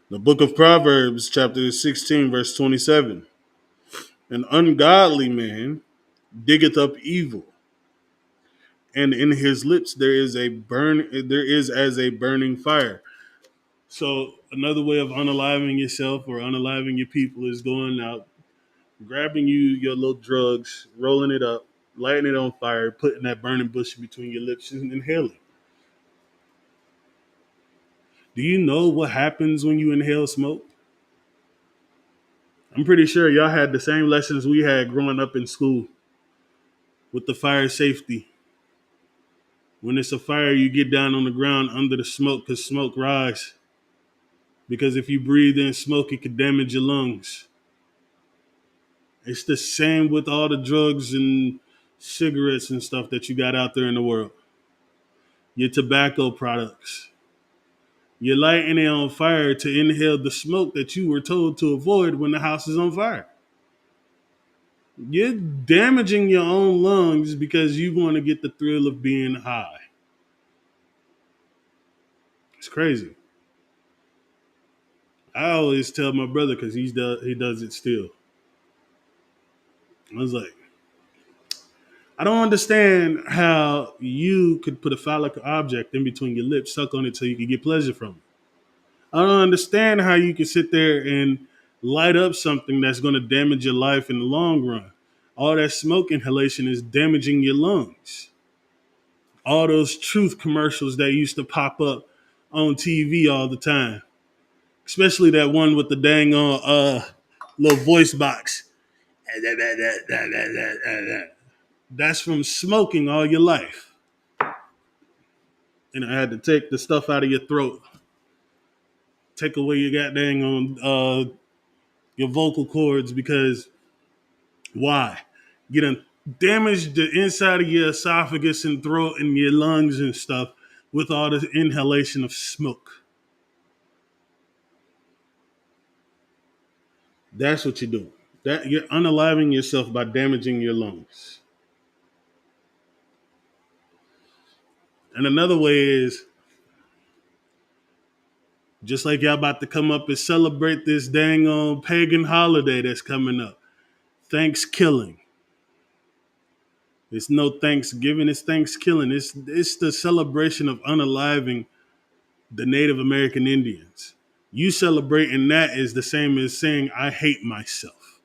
The book of Proverbs, chapter 16, verse 27. An ungodly man diggeth up evil, and in his lips there is as a burning fire. So another way of unaliving yourself or unaliving your people is going out, grabbing your little drugs, rolling it up, lighting it on fire, putting that burning bush between your lips and inhaling. Do you know what happens when you inhale smoke? I'm pretty sure y'all had the same lessons we had growing up in school with the fire safety. When it's a fire, you get down on the ground under the smoke because smoke rise. Because if you breathe in smoke, it could damage your lungs. It's the same with all the drugs and cigarettes and stuff that you got out there in the world. Your tobacco products. You're lighting it on fire to inhale the smoke that you were told to avoid when the house is on fire. You're damaging your own lungs because you want to get the thrill of being high. It's crazy. I always tell my brother because he does it still. I was like, I don't understand how you could put a phallic object in between your lips, suck on it till you can get pleasure from it. I don't understand how you can sit there and light up something that's going to damage your life in the long run. All that smoke inhalation is damaging your lungs. All those truth commercials that used to pop up on TV all the time, especially that one with the dang on little voice box. That's from smoking all your life. And I had to take the stuff out of your throat, take away your goddamn on your vocal cords because why? You done damaged the inside of your esophagus and throat and your lungs and stuff with all this inhalation of smoke. That's what you're doing. That you're unaliving yourself by damaging your lungs. And another way is just like y'all about to come up and celebrate this dang on pagan holiday that's coming up. Thanksgiving. It's no Thanksgiving, it's Thanksgiving. It's the celebration of unaliving the Native American Indians. You celebrating that is the same as saying, I hate myself.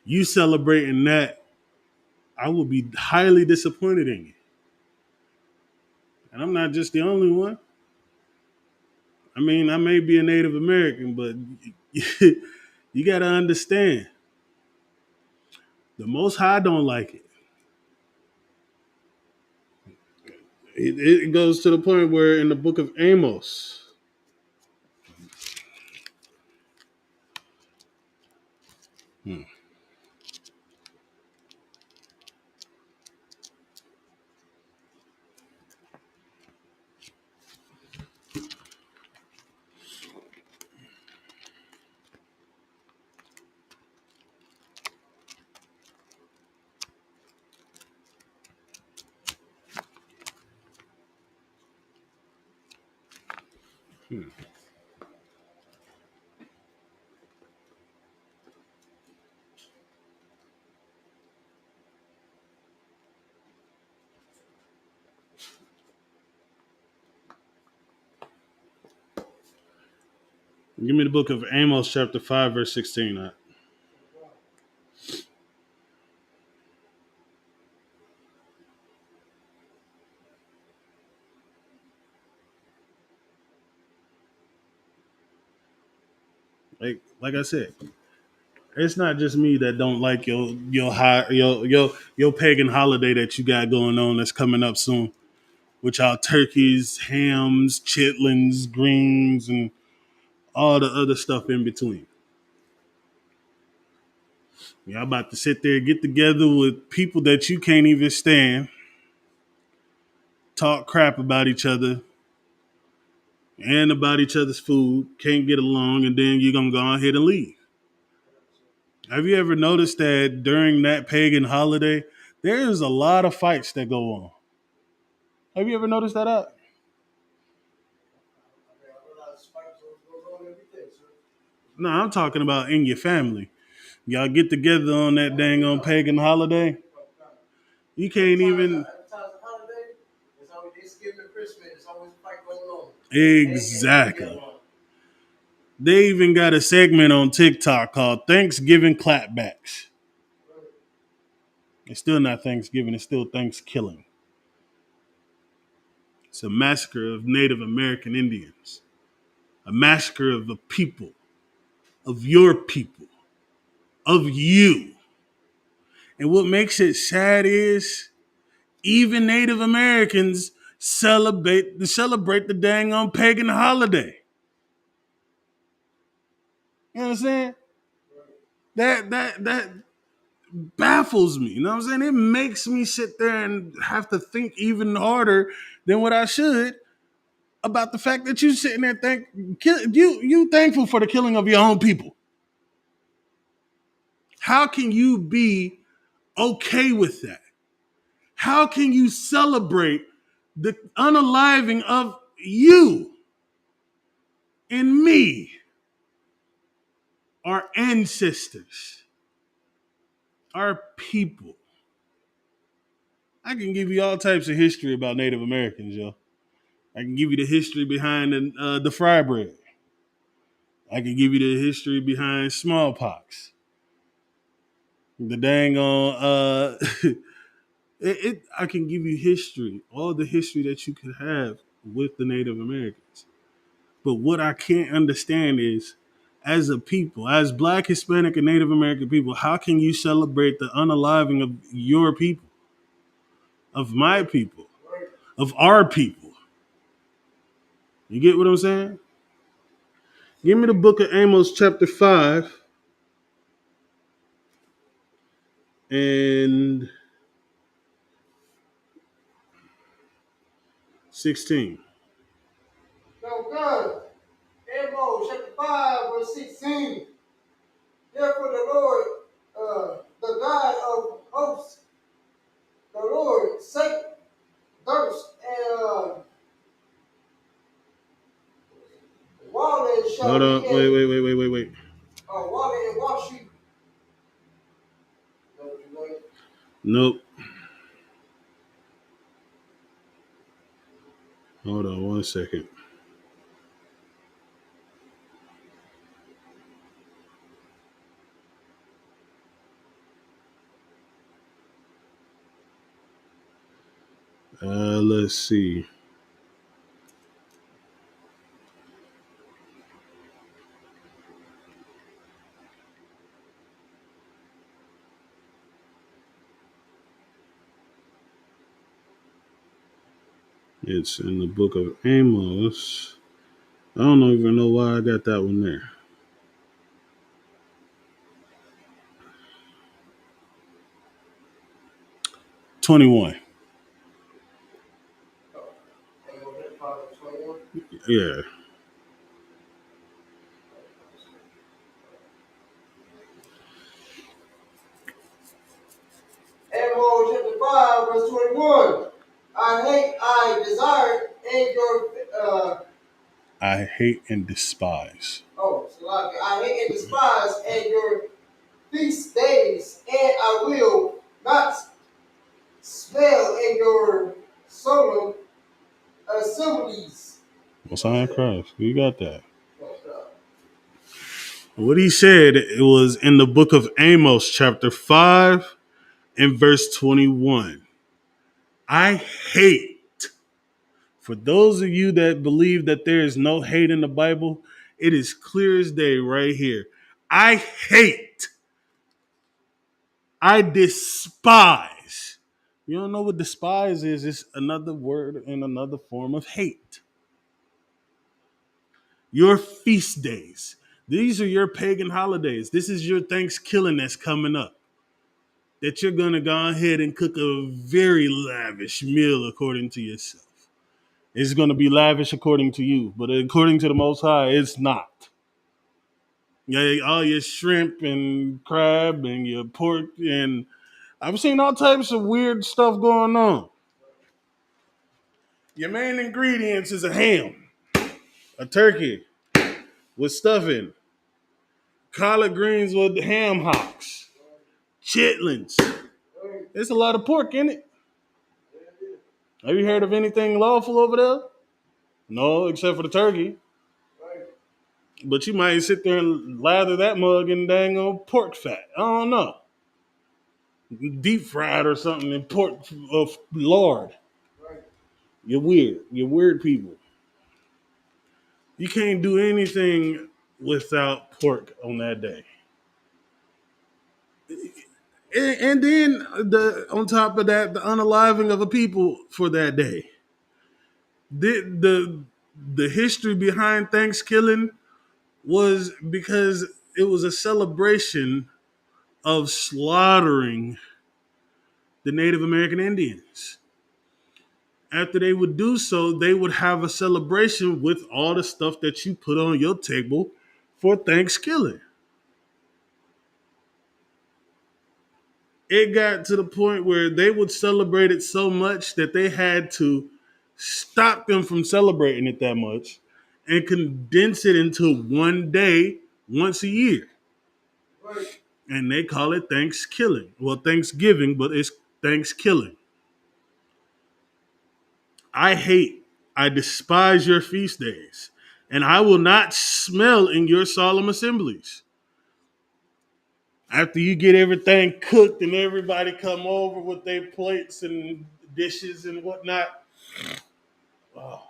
You celebrating that, I will be highly disappointed in you. And I'm not just the only one. I mean, I may be a Native American, but you got to understand, the Most High don't like it. It goes to the point where in the book of Amos, Give me the book of Amos, chapter 5, verse 16. Like I said, it's not just me that don't like your pagan holiday that you got going on that's coming up soon, with y'all turkeys, hams, chitlins, greens, and all the other stuff in between. Y'all about to sit there, get together with people that you can't even stand, talk crap about each other and about each other's food, can't get along, and then you're gonna go ahead and leave. Have you ever noticed that during that pagan holiday, there's a lot of fights that go on? Have you ever noticed that out? No, I'm talking about in your family. Y'all get together on that dang on pagan holiday. You can't even. Exactly. They even got a segment on TikTok called Thanksgiving Clapbacks. It's still not Thanksgiving, it's still Thanksgiving. It's a massacre of Native American Indians, a massacre of the people, of your people, of you. And what makes it sad is even Native Americans celebrate the dang on pagan holiday. You know what I'm saying? That baffles me. You know what I'm saying? It makes me sit there and have to think even harder than what I should about the fact that you sitting there you thankful for the killing of your own people. How can you be okay with that? How can you celebrate the unaliving of you and me, our ancestors, our people? I can give you all types of history about Native Americans, yo. I can give you the history behind the fry bread. I can give you the history behind smallpox. The dang on I can give you history, all the history that you could have with the Native Americans. But what I can't understand is, as a people, as Black, Hispanic, and Native American people, how can you celebrate the unaliving of your people, of my people, of our people? You get what I'm saying? Give me the book of Amos, chapter 5, and 16. No God. Amos chapter 5, verse 16. Therefore the Lord, the God of hosts, the Lord, sake, thirst, and water shall Hold be on. in, Wait. water and wash you. Nope. Hold on 1 second. Let's see. It's in the book of Amos. I don't even know why I got that one there. 21. Yeah. Amos chapter 5, verse 21. I desire in your I hate and despise. so I hate and despise and your feast days, and I will not smell in your solemn assemblies. What's on Christ? You got that. What he said, it was in the book of Amos, chapter 5 and verse 21. I hate, for those of you that believe that there is no hate in the Bible, it is clear as day right here. I hate, I despise. You don't know what despise is? It's another word and another form of hate. Your feast days. These are your pagan holidays. This is your Thanksgiving that's coming up. That you're going to go ahead and cook a very lavish meal according to yourself. It's going to be lavish according to you, but according to the Most High, it's not. Yeah, all your shrimp and crab and your pork, and I've seen all types of weird stuff going on. Your main ingredients is a ham, a turkey with stuffing, collard greens with ham hocks, chitlins. There's a lot of pork in it. Have you heard of anything lawful over there? No, except for the turkey. But you might sit there and lather that mug in dang old pork fat. I don't know. Deep fried or something in pork of lard. You're weird. You're weird people. You can't do anything without pork on that day. And then on top of that, the unaliving of a people for that day. The history behind Thanksgiving was because it was a celebration of slaughtering the Native American Indians. After they would do so, they would have a celebration with all the stuff that you put on your table for Thanksgiving. It got to the point where they would celebrate it so much that they had to stop them from celebrating it that much and condense it into one day once a year. And they call it Thanksgiving. Well, Thanksgiving, but it's Thanksgiving. I hate, I despise your feast days, and I will not smell in your solemn assemblies. After you get everything cooked and everybody come over with their plates and dishes and whatnot, oh,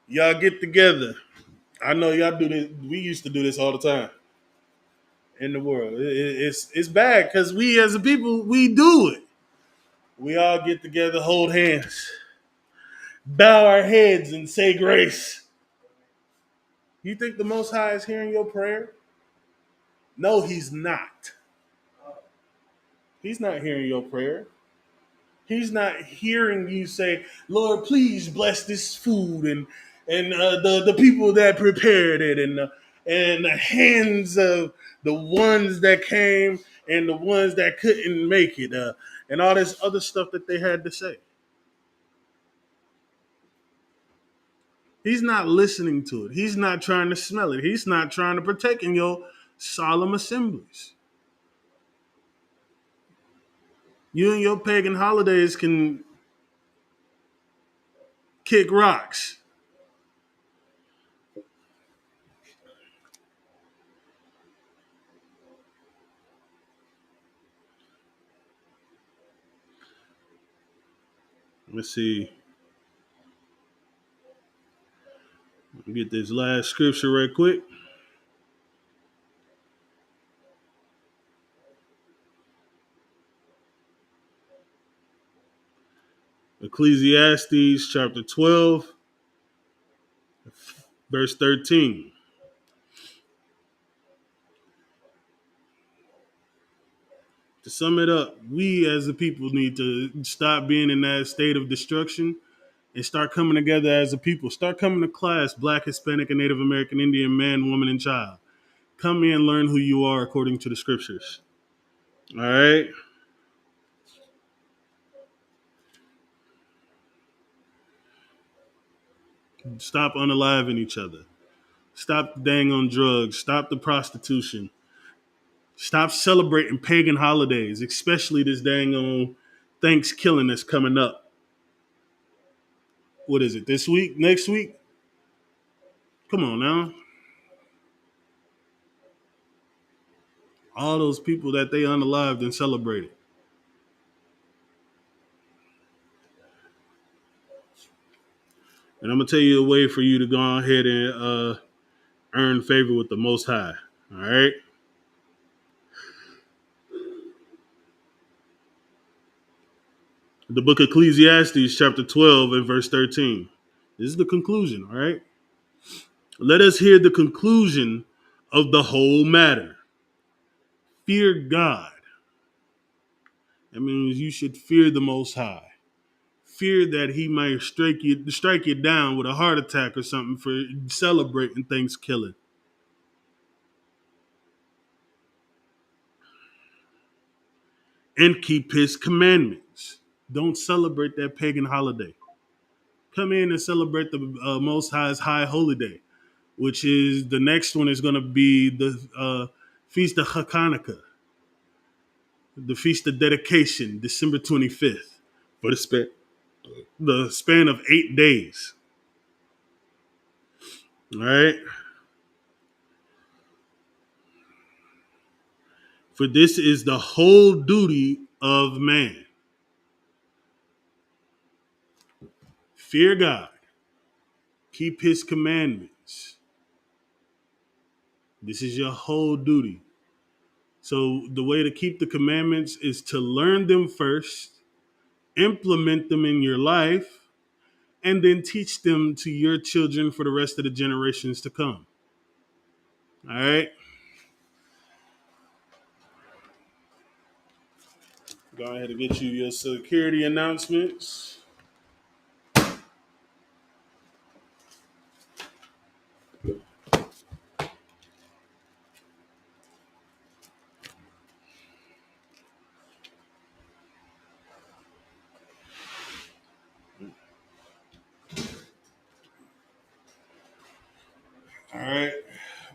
y'all get together. I know y'all do this. We used to do this all the time in the world. It's bad because we as a people, we do it. We all get together, hold hands, bow our heads, and say grace. You think the Most High is hearing your prayer? No, he's not. He's not hearing your prayer. He's not hearing you say, "Lord, please bless this food and the people that prepared it and the hands of the ones that came and the ones that couldn't make it and all this other stuff that they had to say." He's not listening to it. He's not trying to smell it. He's not trying to partake in your solemn assemblies. You and your pagan holidays can kick rocks. Let's see. Get this last scripture right quick. Ecclesiastes chapter 12, verse 13. To sum it up, we as a people need to stop being in that state of destruction and start coming together as a people. Start coming to class, Black, Hispanic, and Native American, Indian, man, woman, and child. Come in and learn who you are according to the scriptures. All right? Stop unaliving each other. Stop the dang on drugs. Stop the prostitution. Stop celebrating pagan holidays, especially this dang on Thanksgiving that's coming up. What is it, this week? Next week? Come on now. All those people that they unalived and celebrated. And I'm gonna tell you a way for you to go ahead and earn favor with the Most High. All right. The book of Ecclesiastes, chapter 12 and verse 13. This is the conclusion. All right. Let us hear the conclusion of the whole matter. Fear God. That means you should fear the Most High. Fear that He might strike you down with a heart attack or something for celebrating Thanksgiving. And keep His commandments. Don't celebrate that pagan holiday. Come in and celebrate the Most High's high holy day, which is the next one is going to be the Feast of Hanukkah, the Feast of Dedication, December 25th, for the span of 8 days. All right. For this is the whole duty of man. Fear God. Keep His commandments. This is your whole duty. So the way to keep the commandments is to learn them first, implement them in your life, and then teach them to your children for the rest of the generations to come. All right? Go ahead and get you your security announcements. All right.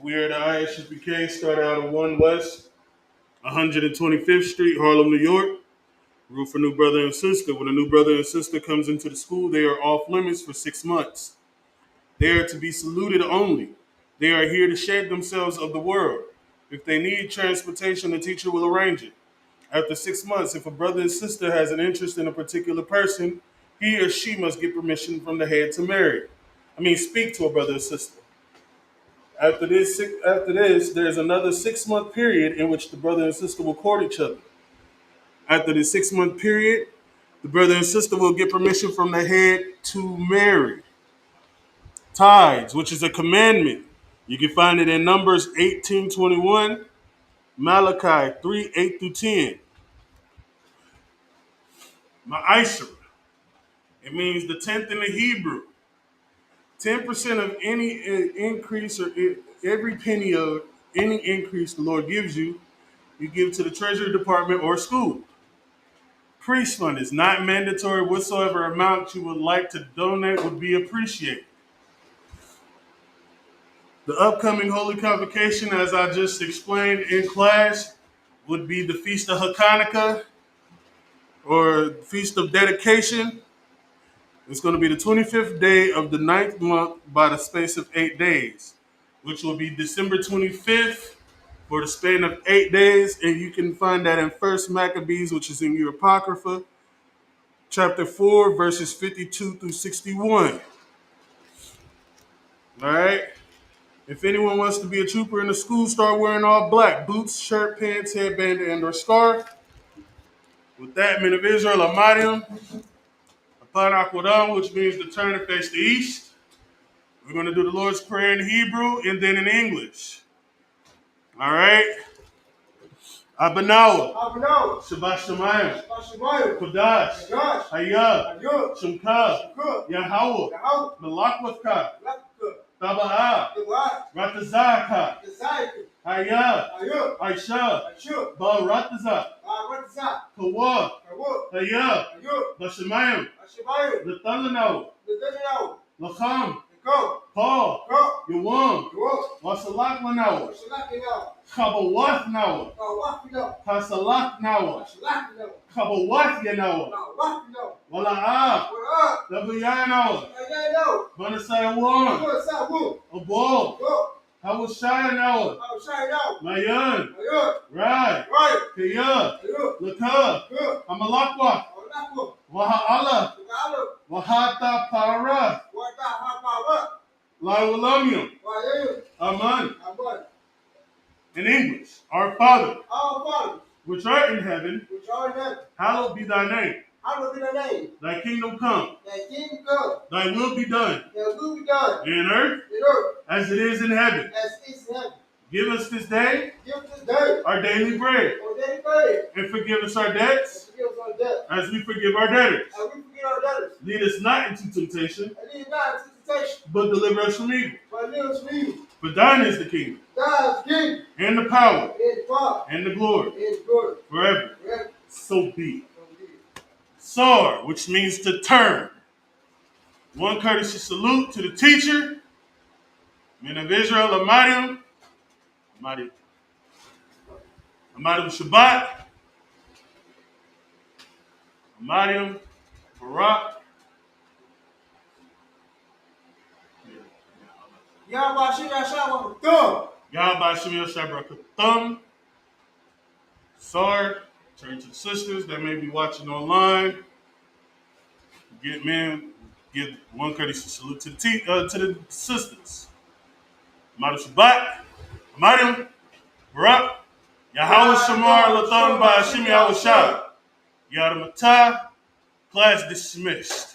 We are at ISUPK, start out of 1 West, 125th Street, Harlem, New York. Room for new brother and sister. When a new brother and sister comes into the school, they are off limits for 6 months. They are to be saluted only. They are here to shed themselves of the world. If they need transportation, the teacher will arrange it. After 6 months, if a brother and sister has an interest in a particular person, he or she must get permission from the head to marry. Speak to a brother or sister. After this, there's another 6 month period in which the brother and sister will court each other. After the 6 month period, the brother and sister will get permission from the head to marry. Tithes, which is a commandment. You can find it in Numbers 18:21, Malachi 3:8 through 10. Ma'asher. It means the tenth in the Hebrew. 10% of any increase or every penny of any increase the Lord gives you, you give to the Treasury Department or school. Priest fund is not mandatory. Whatsoever amount you would like to donate would be appreciated. The upcoming Holy Convocation, as I just explained in class, would be the Feast of Hanukkah or Feast of Dedication. It's going to be the 25th day of the 9th month by the space of 8 days, which will be December 25th for the span of 8 days. And you can find that in 1 Maccabees, which is in your Apocrypha, chapter 4, verses 52 through 61. All right? If anyone wants to be a trooper in the school, start wearing all black: boots, shirt, pants, headband, and or scarf. With that, men of Israel, Amadium, upon Aquadam, which means to turn and face the east. We're going to do the Lord's Prayer in Hebrew and then in English. All right? Abanawa, Shabbat Shemayim, Kodash, Hayah, Shemka, Yahweh, Malakwaka, Taba'a, Ratazaka, Hayah, Aisha, Barataza, Kawa, Hayah, Bashemayim, Latalano, Lacham, Paul, Yawam, Wasalak Manawa. Kabawath Nawa. Kasalak Nawa. Kabawath Yanawa. Wala'ah. Labuyanawa. Manasai Warren. Abol. Hawashai Nawa. Mayan. Rai. Kaya. Laka. Amalakwa. Waha'ala. Wahata Para. Lawalamium. Aman. In English, Our Father, which art in heaven, hallowed be thy name. Thy kingdom come. Thy will be done. In earth as it is in heaven. Give us this day our daily bread. And forgive us our debts as we forgive our debtors. Lead us not into temptation, but deliver us from evil. For thine is the kingdom, and the power, and the glory, forever. So be it. Sar, which means to turn. One courtesy salute to the teacher, men of Israel, Amadium Shabbat, Amadium Barak. Yahweh Shemil Shabbat. Sar, turn to the sisters that may be watching online. Give one courtesy salute to the sisters. Amadu Shabbat, Amadium, Barak, Yahweh Shamar Lathan by Hashim Yahushua. Yadamatah, class dismissed.